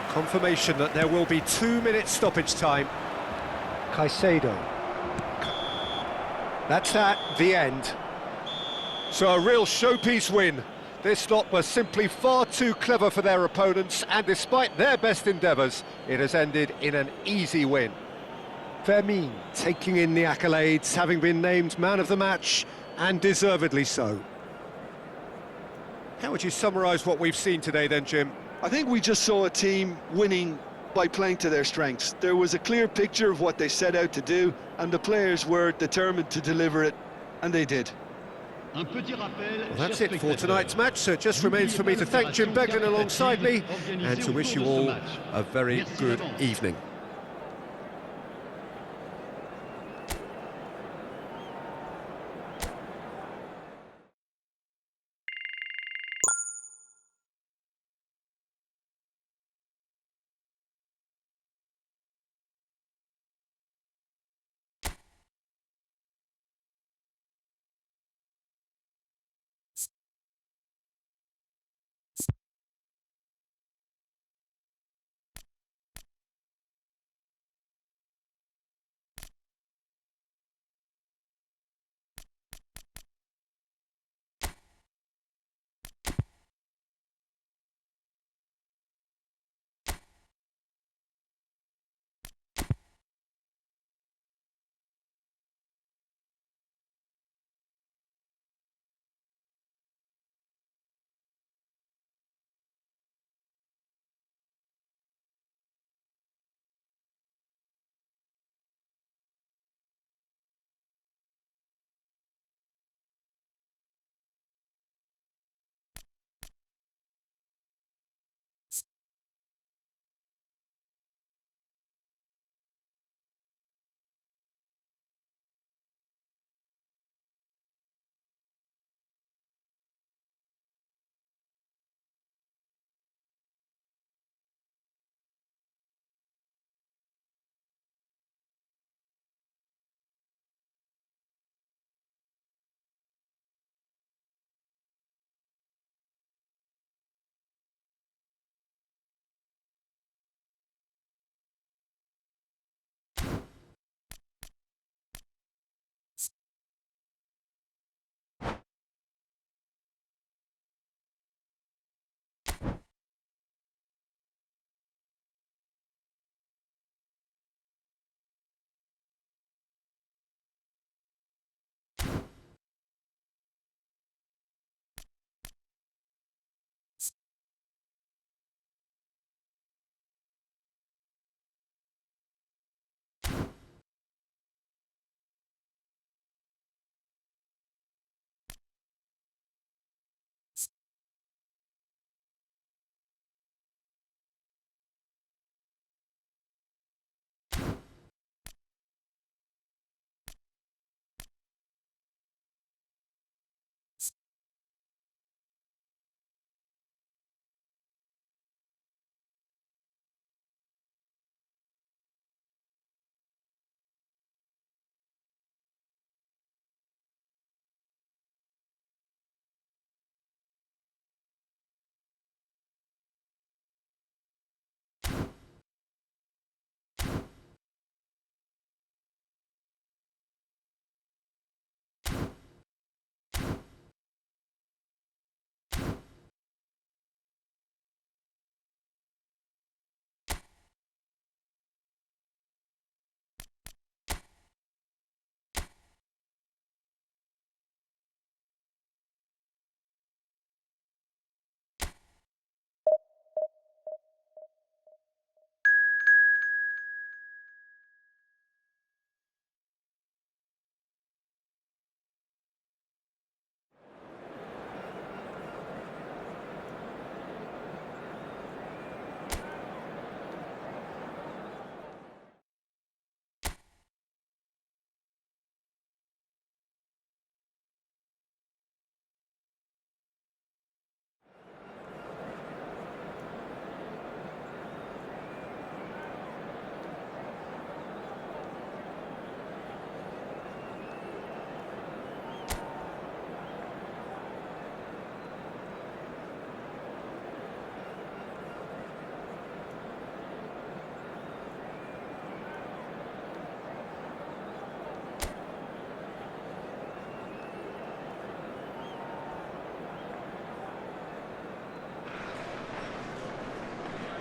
Confirmation that there will be 2 minutes stoppage time. Caicedo. That's that, the end. So a real showpiece win. This lot was simply far too clever for their opponents, and despite their best endeavours, it has ended in an easy win. Fermin taking in the accolades, having been named man of the match, and deservedly so. How would you summarise what we've seen today then, Jim? I think we just saw a team winning by playing to their strengths. There was a clear picture of what they set out to do, and the players were determined to deliver it, and they did. Un petit rappel, Well, that's chers it for spectateurs. tonight's match, so it just remains for me to thank Jim Beglin alongside me and to wish you all a very good evening.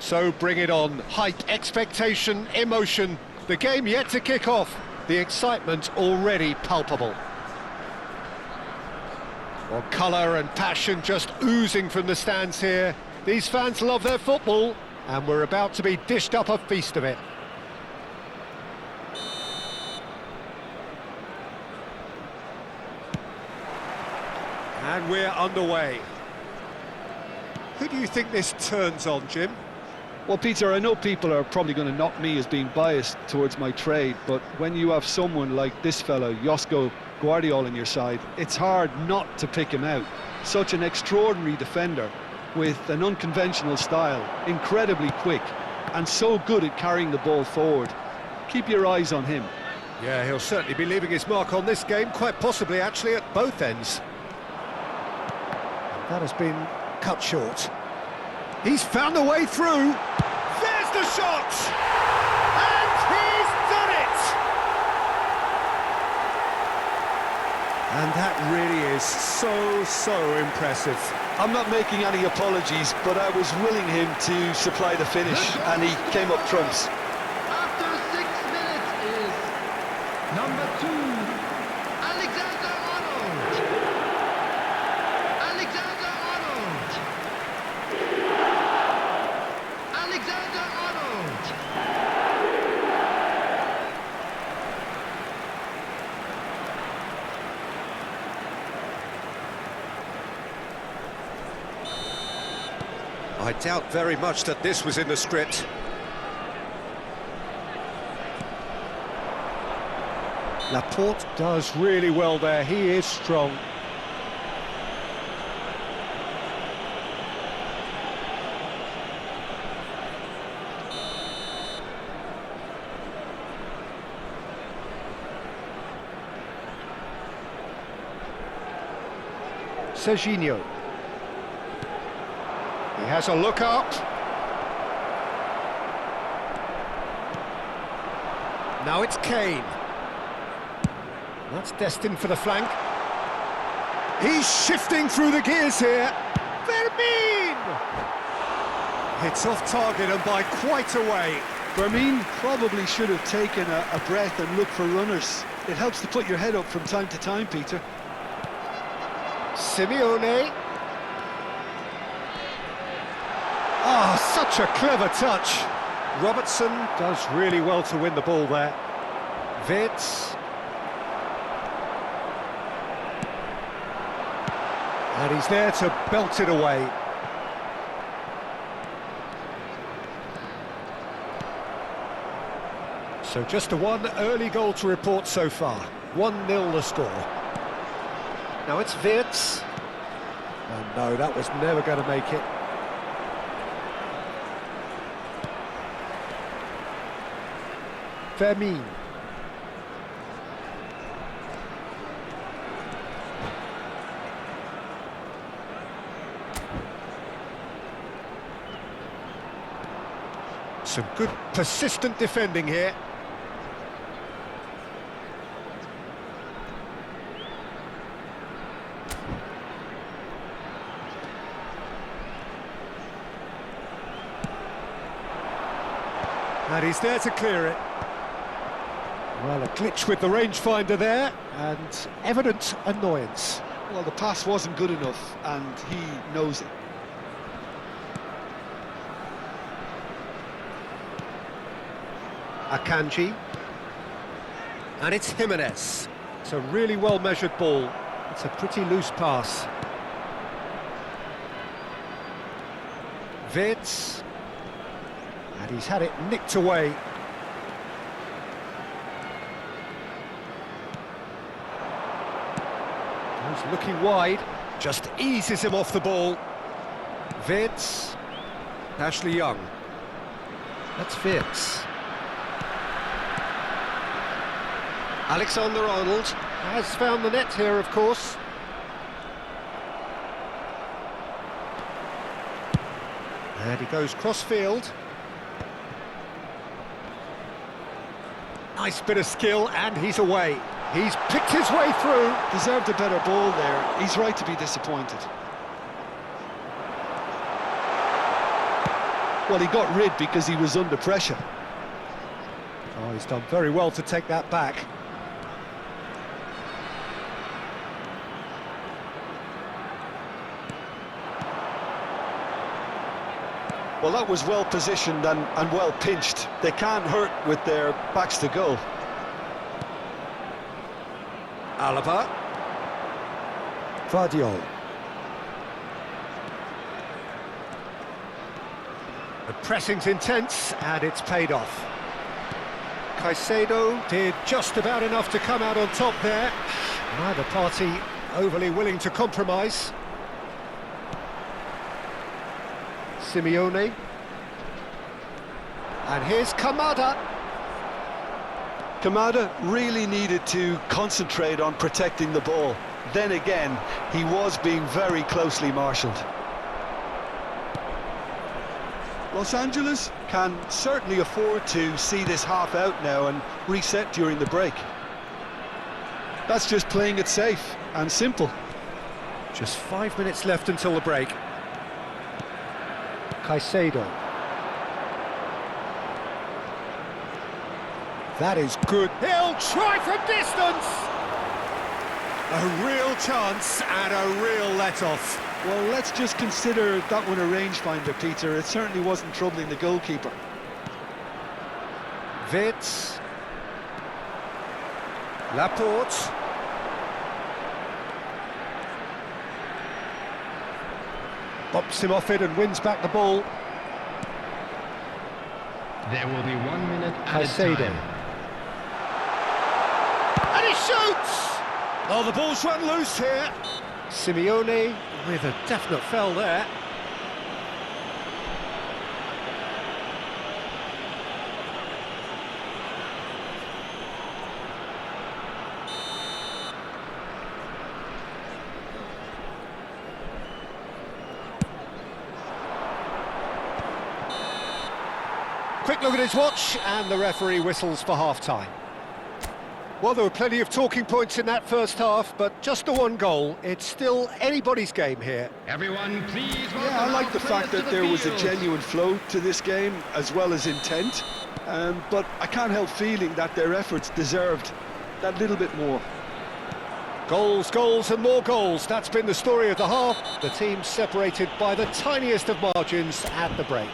So bring it on. Hype, expectation, emotion. The game yet to kick off. The excitement already palpable. Well, colour and passion just oozing from the stands here. These fans love their football. And we're about to be dished up a feast of it. And we're underway. Who do you think this turns on, Jim? Well, Peter, I know people are probably going to knock me as being biased towards my trade, but when you have someone like this fellow, Josko Guardiola, on your side, it's hard not to pick him out. Such an extraordinary defender with an unconventional style, incredibly quick, and so good at carrying the ball forward. Keep your eyes on him. Yeah, he'll certainly be leaving his mark on this game, quite possibly actually at both ends. That has been cut short. He's found a way through. There's the shot! And he's done it! And that really is so impressive. I'm not making any apologies, but I was willing him to supply the finish, and he came up trumps. After 6 minutes is number 2, Alexander-Arnold. Alexander-Arnold. Alexander-Arnold. I doubt very much that this was in the script. Laporte does really well there, he is strong. Serginho. He has a look up. Now it's Kane. That's destined for the flank. He's shifting through the gears here. Fermin! It's off target and by quite a way. Fermin probably should have taken a breath and looked for runners. It helps to put your head up from time to time, Peter. Simeone. Ah, such a clever touch. Robertson does really well to win the ball there. Wirtz. And he's there to belt it away. So just a one early goal to report so far. 1-0 the score. Now it's Wirtz. Oh no, that was never going to make it. Fermin. Some good persistent defending here. And he's there to clear it. Well, a glitch with the rangefinder there, and evident annoyance. Well, the pass wasn't good enough, and he knows it. Akanji. And it's Jimenez. It's a really well-measured ball. It's a pretty loose pass. Wirtz. And he's had it nicked away. He's looking wide, just eases him off the ball. Wirtz. Ashley Young. That's Wirtz. Alexander-Arnold has found the net here, of course. And he goes cross-field. Nice bit of skill, and he's away. He's picked his way through. Deserved a better ball there. He's right to be disappointed. Well, he got rid because he was under pressure. Oh, he's done very well to take that back. Well, that was well positioned and well pinched. They can't hurt with their backs to goal. Alaba. Vardiol. The pressing's intense, and it's paid off. Caicedo did just about enough to come out on top there. Neither party overly willing to compromise. Simeone. And here's Kamada. Kamada really needed to concentrate on protecting the ball. Then again, he was being very closely marshalled. Los Angeles can certainly afford to see this half out now and reset during the break. That's just playing it safe and simple. Just 5 minutes left until the break. Caicedo. That is good. He'll try from distance! A real chance and a real let-off. Well, let's just consider that one a rangefinder, Peter. It certainly wasn't troubling the goalkeeper. Wits. Laporte. Bops him off it and wins back the ball. There will be 1 minute added Caicedo. time. And he shoots! Oh, the ball's run loose here. Simeone with a definite foul there. Quick look at his watch, and the referee whistles for half-time. Well, there were plenty of talking points in that first half, but just the one goal. It's still anybody's game here. Everyone, please. Yeah, I like the fact that there was a genuine flow to this game, as well as intent. But I can't help feeling that their efforts deserved that little bit more. Goals, goals and more goals. That's been the story of the half. The team separated by the tiniest of margins at the break.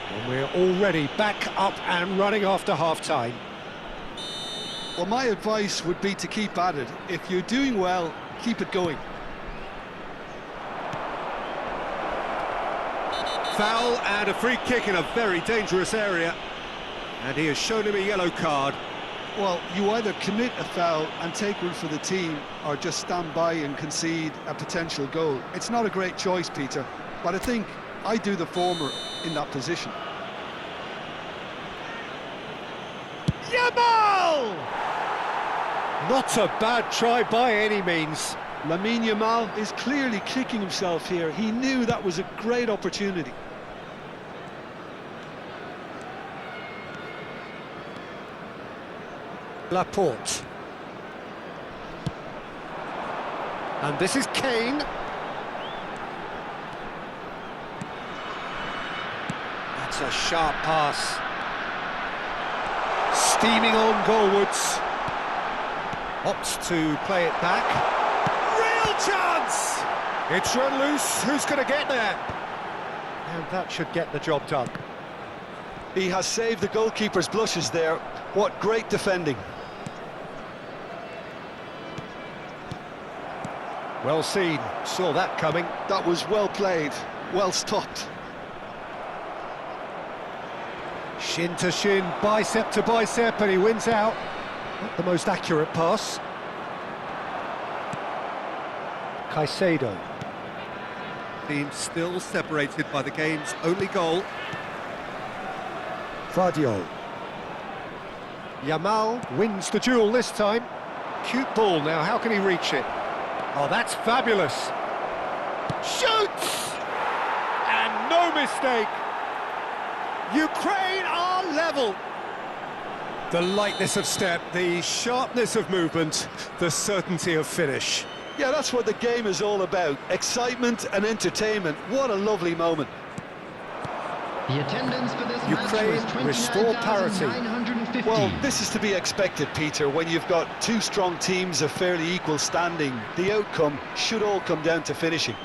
And we're already back up and running after half-time. Well, my advice would be to keep at it. If you're doing well, keep it going. Foul and a free kick in a very dangerous area. And he has shown him a yellow card. Well, you either commit a foul and take one for the team, or just stand by and concede a potential goal. It's not a great choice, Peter, but I think I do the former in that position. Yamal! Not a bad try by any means. Lamine Yamal is clearly kicking himself here. He knew that was a great opportunity. Laporte. And this is Kane. That's a sharp pass. Steaming on goalwards. Opts to play it back. Real chance! It's run loose. Who's going to get there? And that should get the job done. He has saved the goalkeeper's blushes there. What great defending. Well seen. Saw that coming. That was well played, well stopped. Shin to shin, bicep to bicep, and he wins out. Not the most accurate pass. Caicedo. Team still separated by the game's only goal. Vardiol. Yamal wins the duel this time. Cute ball now, how can he reach it? Oh, that's fabulous. Shoots! And no mistake. Ukraine are level. The lightness of step, the sharpness of movement, the certainty of finish. Yeah, that's what the game is all about. Excitement and entertainment. What a lovely moment. The attendance for this Ukraine match was restore parity. 29,950. Well, this is to be expected, Peter, when you've got two strong teams of fairly equal standing. The outcome should all come down to finishing.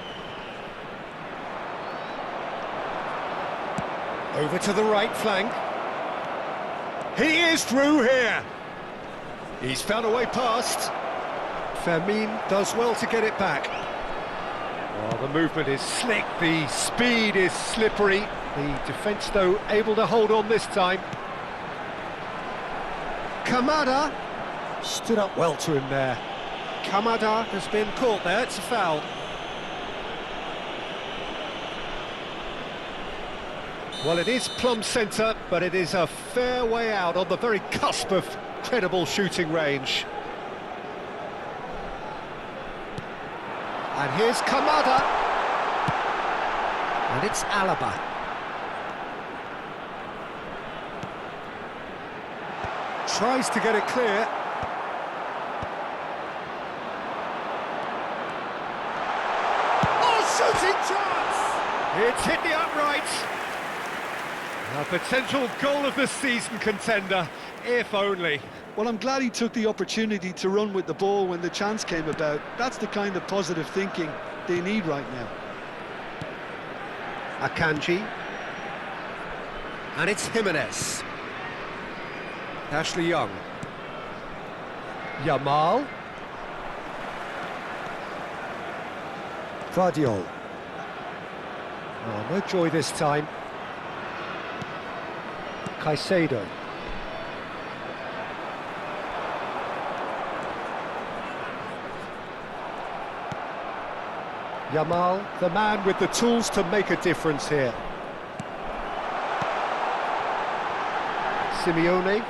Over to the right flank. He is through here. He's found a way past. Fermin does well to get it back. Oh, the movement is slick, the speed is slippery. The defence, though, able to hold on this time. Kamada stood up well to him there. Kamada has been caught there, it's a foul. Well, it is plumb centre, but it is a fair way out on the very cusp of credible shooting range. And here's Kamada. And it's Alaba. Tries to get it clear. Oh, shooting chance! It's hit the upright. A potential goal of the season contender, if only. Well, I'm glad he took the opportunity to run with the ball when the chance came about. That's the kind of positive thinking they need right now. Akanji. And it's Jimenez. Ashley Young. Yamal. Vardiol. Oh, no joy this time. Caicedo. Yamal, the man with the tools to make a difference here. Simeone.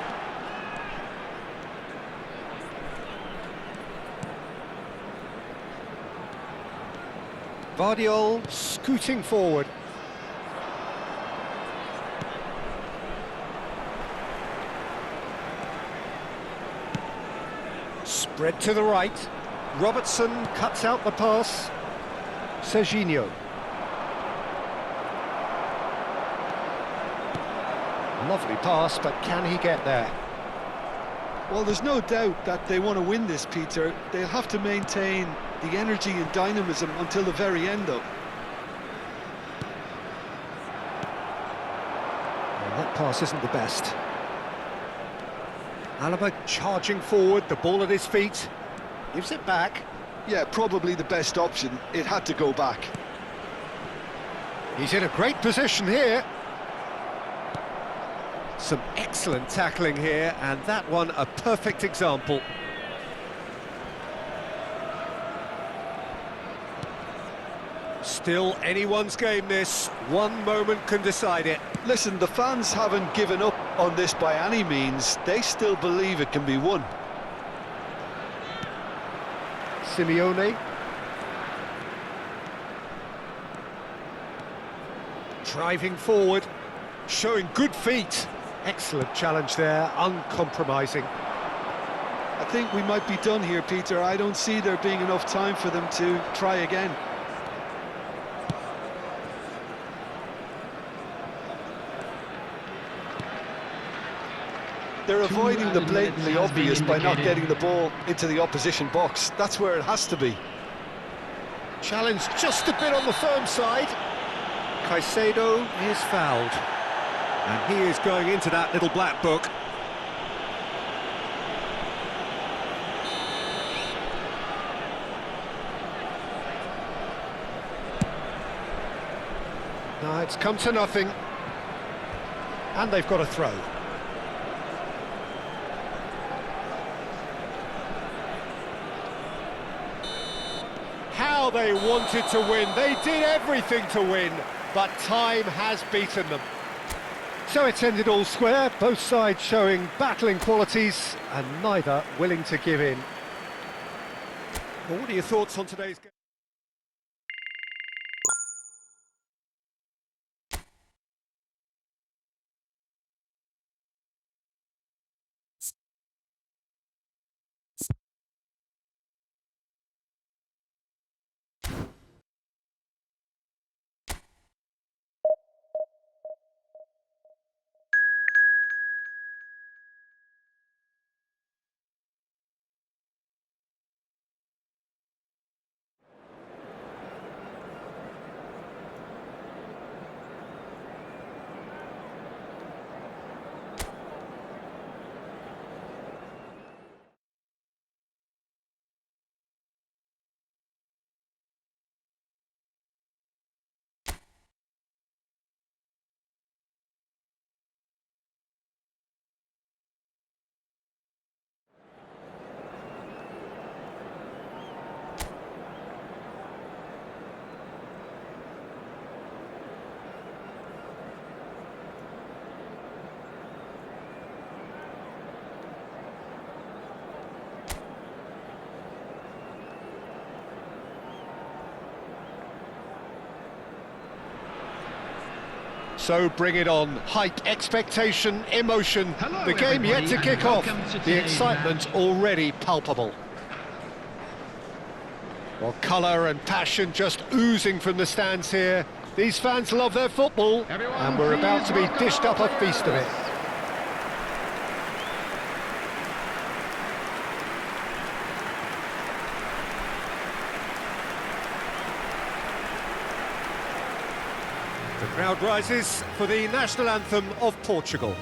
Vardiol scooting forward. Spread to the right. Robertson cuts out the pass. Serginho. Lovely pass, but can he get there? Well, there's no doubt that they want to win this, Peter. They'll have to maintain the energy and dynamism until the very end, though. Well, that pass isn't the best. Alaba charging forward, the ball at his feet. Gives it back. Yeah, probably the best option. It had to go back. He's in a great position here. Some excellent tackling here, and that one a perfect example. Still anyone's game this. One moment can decide it. Listen, the fans haven't given up on this by any means. They still believe it can be won. Simeone. Driving forward, showing good feet. Excellent challenge there, uncompromising. I think we might be done here, Peter. I don't see there being enough time for them to try again. They're avoiding the blatantly obvious by not getting the ball into the opposition box. That's where it has to be. Challenge just a bit on the firm side. Caicedo is fouled. And he is going into that little black book. No, it's come to nothing. And they've got a throw. How they wanted to win. They did everything to win, but time has beaten them. So it's ended all square, both sides showing battling qualities and neither willing to give in. Well, what are your thoughts on today's game? So bring it on. Hype, expectation, emotion. Hello, The game yet to everybody, kick and off. welcome to The today's excitement already palpable. Well, colour and passion just oozing from the stands here. These fans love their football, Everyone, and we're about please to be welcome dished our up a feast of it. players. The crowd rises for the national anthem of Portugal.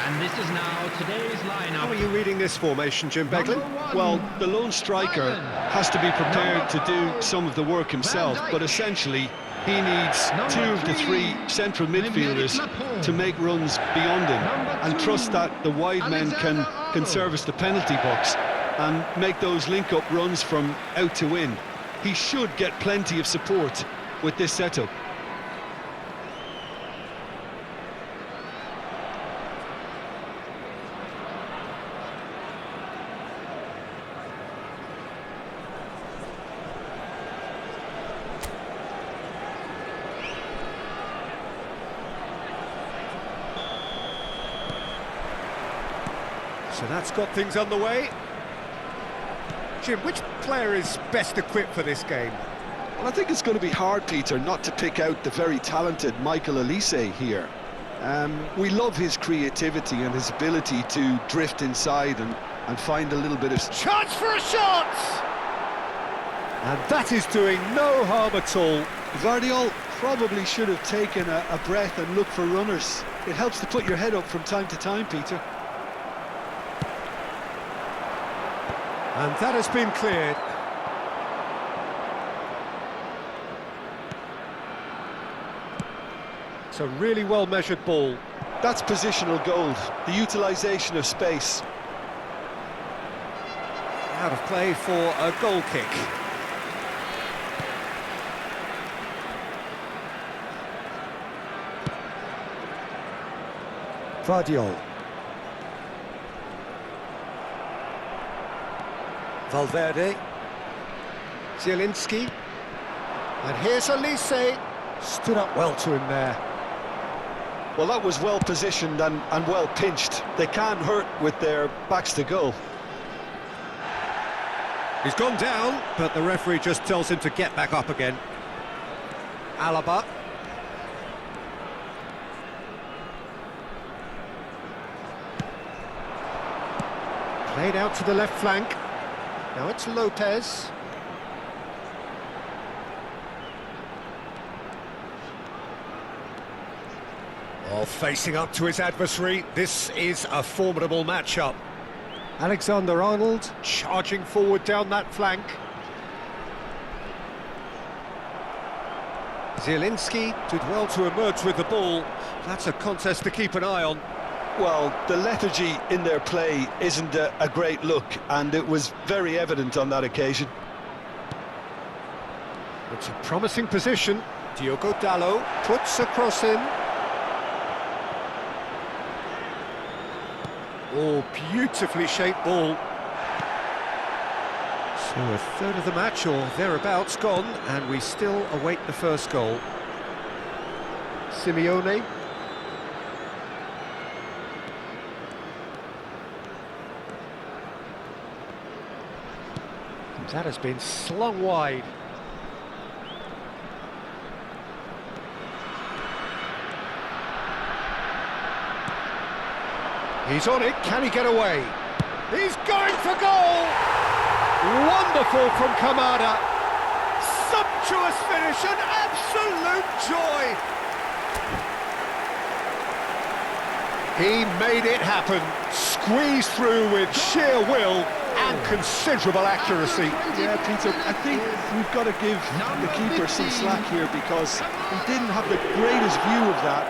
And this is now today's lineup. How are you reading this formation, Jim Beglin? Number one, Well, the lone striker Ivan. has to be prepared Number to do five, some of the work himself, Van Dijk. but essentially he needs Number two of the three, three central Emerick midfielders Laporte. to make runs beyond him Number and two, trust that the wide men can Alexander-Arnold. service the penalty box and make those link-up runs from out to in. He should get plenty of support with this setup. So that's got things underway. Jim, which player is best equipped for this game? Well, I think it's going to be hard, Peter, not to pick out the very talented Michael Olise here. We love his creativity and his ability to drift inside and find a little bit of... Chance for a shot! And that is doing no harm at all. Guardiola probably should have taken a breath and looked for runners. It helps to put your head up from time to time, Peter. And that has been cleared. It's a really well-measured ball. That's positional gold, the utilisation of space. Out of play for a goal kick. Vardiol. Valverde. Zielinski. And here's Olise. Stood up well to him there. Well, that was well positioned and well pinched. They can't hurt with their backs to goal. He's gone down, but the referee just tells him to get back up again. Alaba. Played out to the left flank. Now it's Lopez. Oh, facing up to his adversary. This is a formidable matchup. Alexander-Arnold charging forward down that flank. Zielinski did well to emerge with the ball. That's a contest to keep an eye on. Well, the lethargy in their play isn't a great look, and it was very evident on that occasion. It's a promising position. Diogo Dalot puts a cross in. Oh, beautifully shaped ball. So a third of the match or thereabouts gone, and we still await the first goal. Simeone. That has been slung wide. He's on it, can he get away? He's going for goal! Wonderful from Kamada. Sumptuous finish, an absolute joy! He made it happen, squeezed through with sheer will, and considerable accuracy. Yeah, Peter, I think we've got to give the keeper some slack here because he didn't have the greatest view of that,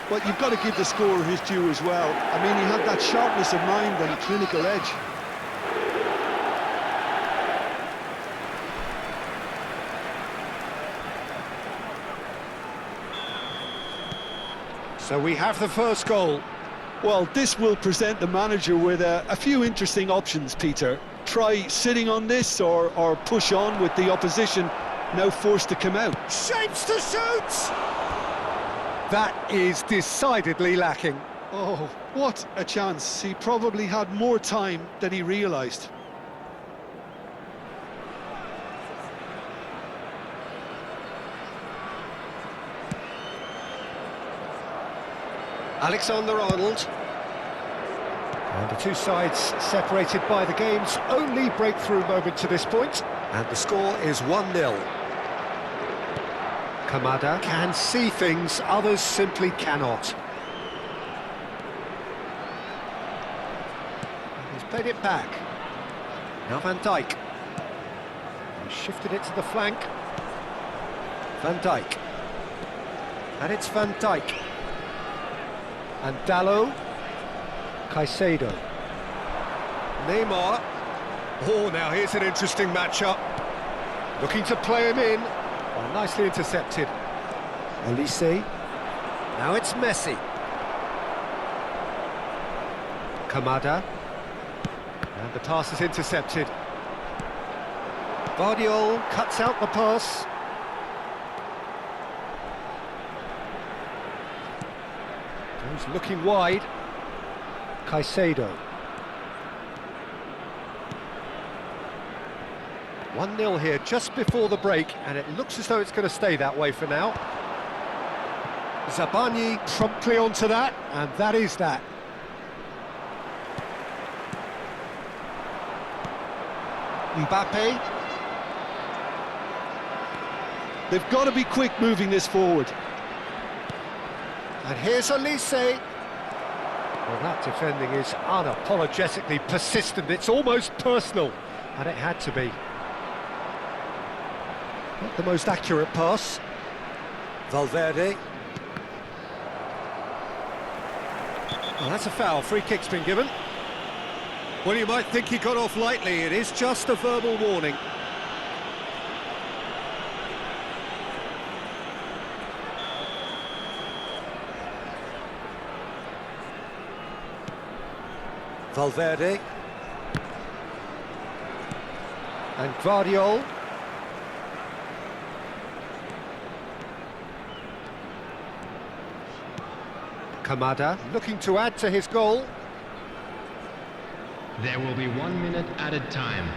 but you've got to give the scorer his due as well. I mean, he had that sharpness of mind and clinical edge. So we have the first goal. Well, this will present the manager with a few interesting options, Peter. Try sitting on this or push on with the opposition now forced to come out. Shapes to shoot! That is decidedly lacking. Oh, what a chance. He probably had more time than he realised. Alexander-Arnold. And the two sides separated by the game's only breakthrough moment to this point. And the score is 1-0. Kamada can see things others simply cannot. He's played it back. Now Van Dijk. He's shifted it to the flank. Van Dijk. And it's Van Dijk. And Dalot, Caicedo, Neymar. Oh, now here's an interesting matchup. Looking to play him in. Oh, nicely intercepted. Elise. Now it's Messi. Kamada. And the pass is intercepted. Guardiola cuts out the pass. He's looking wide. Caicedo. 1-0 here just before the break, and it looks as though it's going to stay that way for now. Zabani promptly onto that, and that is that. Mbappe. They've got to be quick moving this forward. And here's Elise. Well, that defending is unapologetically persistent. It's almost personal, and it had to be. Not the most accurate pass. Valverde. Oh, that's a foul. Free kick's been given. Well, you might think he got off lightly. It is just a verbal warning. Valverde. And Guardiola. Kamada looking to add to his goal. There will be 1 minute added time.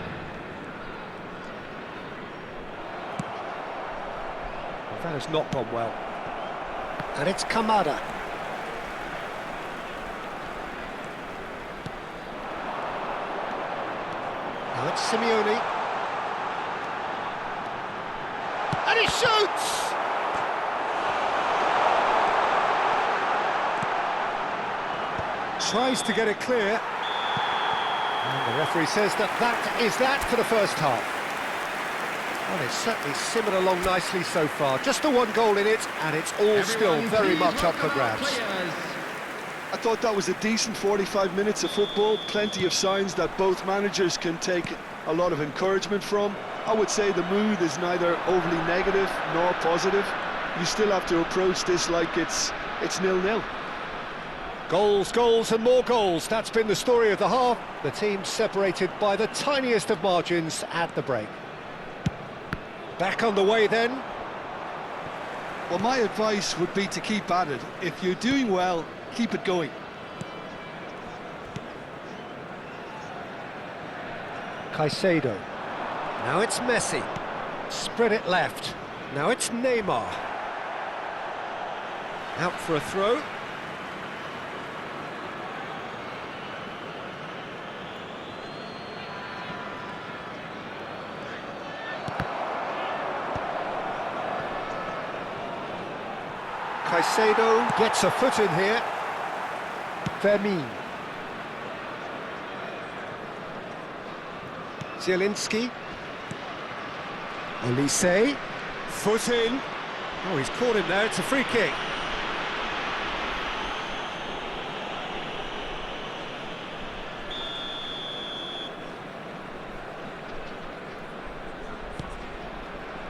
Well, that has not gone well. And it's Kamada. Now it's Simeone. And he shoots! Tries to get it clear. And the referee says that is that for the first half. Well, it's certainly simmered along nicely so far. Just the one goal in it, and it's all still very much up for grabs. I thought that was a decent 45 minutes of football. Plenty of signs that both managers can take a lot of encouragement from. I would say the mood is neither overly negative nor positive. You still have to approach this like it's 0-0. Goals, goals and more goals. That's been the story of the half. The team separated by the tiniest of margins at the break. Back on the way then. Well, my advice would be to keep at it. If you're doing well, keep it going. Caicedo. Now it's Messi. Spread it left. Now it's Neymar. Out for a throw. Caicedo gets a foot in here. Fermin. Zielinski. Olise. Foot in. Oh, he's caught him there. It's a free kick.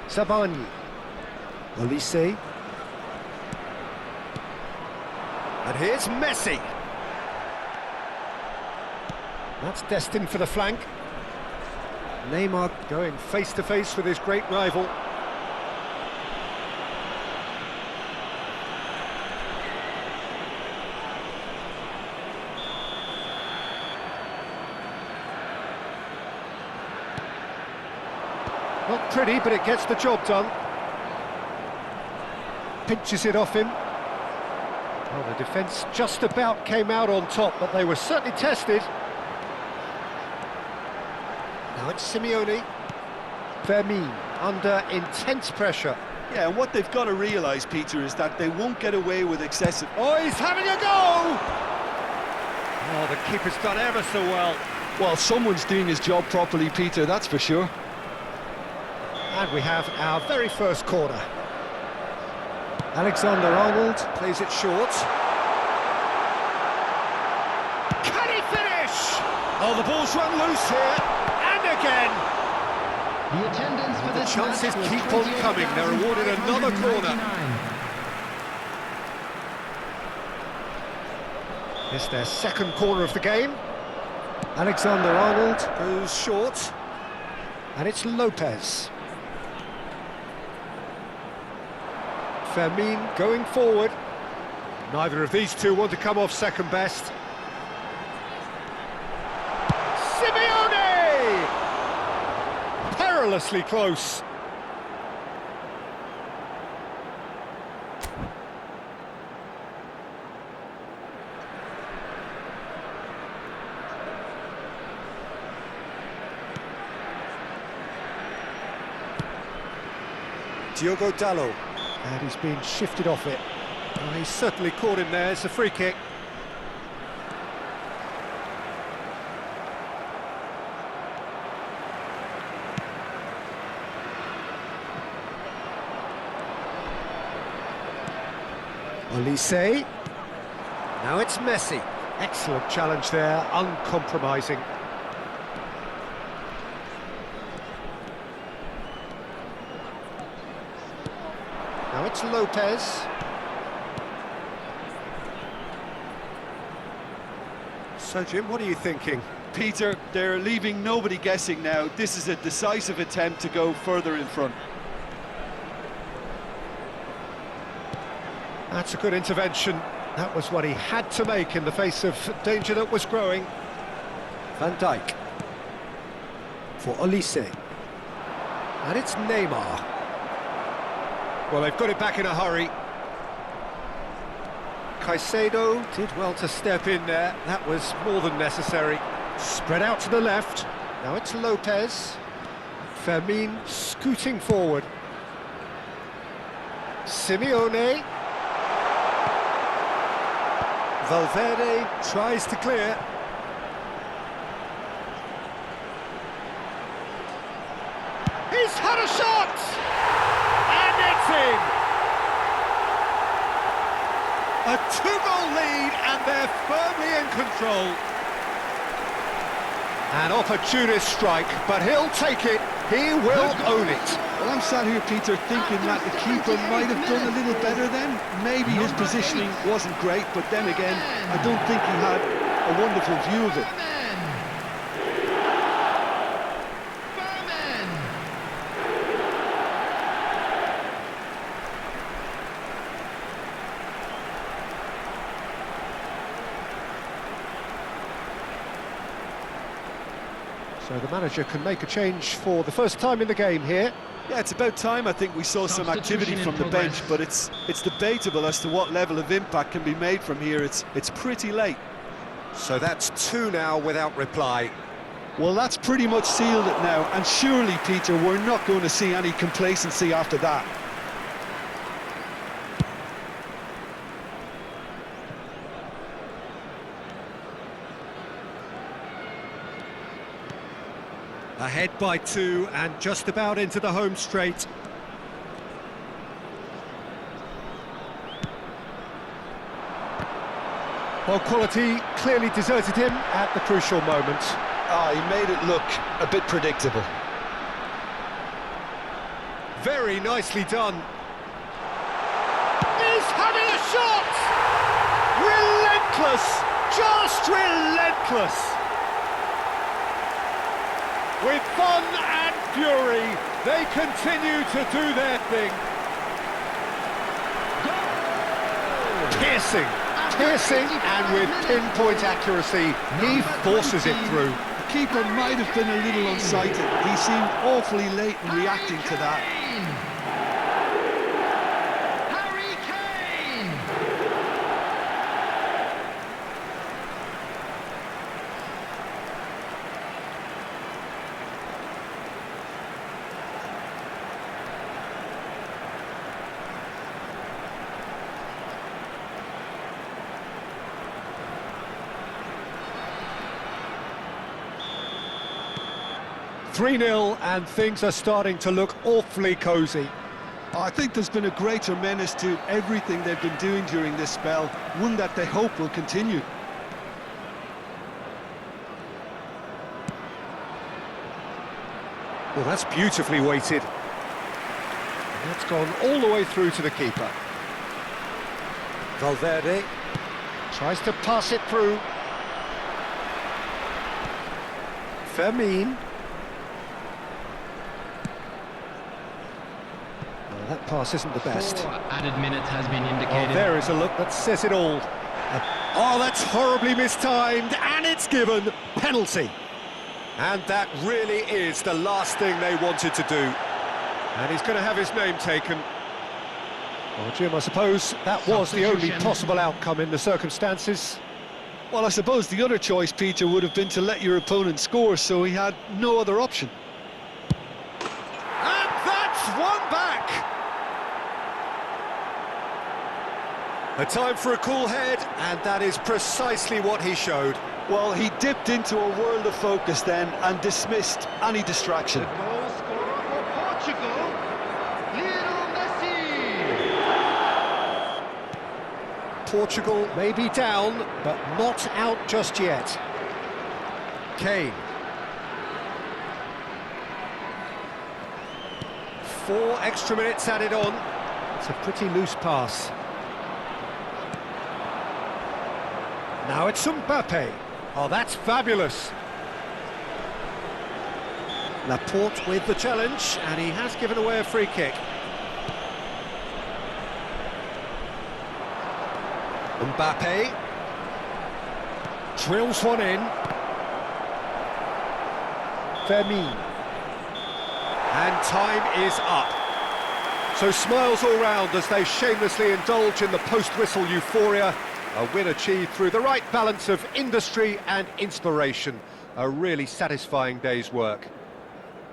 Sabani. Olise. And here's Messi. That's destined for the flank. Neymar going face-to-face with his great rival. Not pretty, but it gets the job done. Pinches it off him. Well, the defence just about came out on top, but they were certainly tested. Now it's Simeone. Fermin under intense pressure. Yeah, and what they've got to realise, Peter, is that they won't get away with excessive... Oh, he's having a go! Oh, the keeper's done ever so well. Well, someone's doing his job properly, Peter, that's for sure. And we have our very first corner. Alexander-Arnold plays it short. Can he finish? Oh, the ball's run loose here. And again. The attendance for The this chances match was keep on coming. They're awarded another corner. 28,999. It's their second corner of the game. Alexander-Arnold goes short. And it's Lopez. Fermin going forward. Neither of these two want to come off second best. Simeone! Perilously close. Diogo Dalot. And he's been shifted off it. Oh, he's certainly caught him there. It's a free kick. Olise. Now it's Messi. Excellent challenge there, uncompromising. Now it's Lopez. So, Jim, what are you thinking? Peter, they're leaving nobody guessing now. This is a decisive attempt to go further in front. That's a good intervention. That was what he had to make in the face of danger that was growing. Van Dijk. For Olise. And it's Neymar. Well, they've got it back in a hurry. Caicedo did well to step in there. That was more than necessary. Spread out to the left. Now it's Lopez. Fermin scooting forward. Simeone. Valverde tries to clear. He's had a shot! And it's in! A two-goal lead, and they're firmly in control. An opportunist strike, but he'll take it. He will own it. Well, I'm sat here, Peter, thinking that the keeper might have done a little better then. Maybe his positioning wasn't great, but then again, I don't think he had a wonderful view of it. So the manager can make a change for the first time in the game here. Yeah, it's about time. I think we saw some activity from the bench, but it's debatable as to what level of impact can be made from here. It's pretty late. So that's two now without reply. Well, that's pretty much sealed it now, and surely, Peter, we're not going to see any complacency after that. Ahead by 2 and just about into the home straight. Well, quality clearly deserted him at the crucial moment. Ah, he made it look a bit predictable. Very nicely done. He's having a shot! Relentless! Just relentless! With fun and fury, they continue to do their thing. Piercing, and with pinpoint accuracy, he forces it through. The keeper might have been a little unsighted. He seemed awfully late in reacting to that. Harry Kane! 3-0 and things are starting to look awfully cosy. I think there's been a greater menace to everything they've been doing during this spell, one that they hope will continue. Well, that's beautifully weighted. That's gone all the way through to the keeper. Valverde tries to pass it through. Fermin. Well, that pass isn't the best. 4 added minutes has been Oh, indicated. there is a look that says it all. Oh, that's horribly mistimed, and it's given. Penalty. And that really is the last thing they wanted to do. And he's going to have his name taken. Well, Jim, I suppose that was the only possible outcome in the circumstances. Well, I suppose the other choice, Peter, would have been to let your opponent score, so he had no other option. And that's one back! A time for a cool head, and that is precisely what he showed. Well, he dipped into a world of focus then and dismissed any distraction. goal scorer for Portugal, Lionel Messi. Portugal may be down, but not out just yet. Kane. 4 extra minutes added on. It's a pretty loose pass. Now it's Mbappe. Oh, that's fabulous. Laporte with the challenge, and he has given away a free kick. Mbappe drills one in. Fermin. And time is up. So smiles all round as they shamelessly indulge in the post-whistle euphoria. A win achieved through the right balance of industry and inspiration. A really satisfying day's work.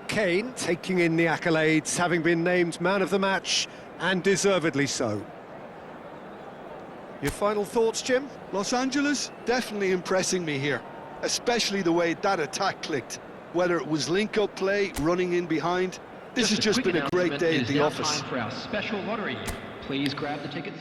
Kane taking in the accolades, having been named man of the match, and deservedly so. Your final thoughts, Jim? Los Angeles definitely impressing me here, especially the way that attack clicked. Whether it was link-up play, running in behind, this has just been a great day at the office. Time for our special lottery. Please grab the tickets.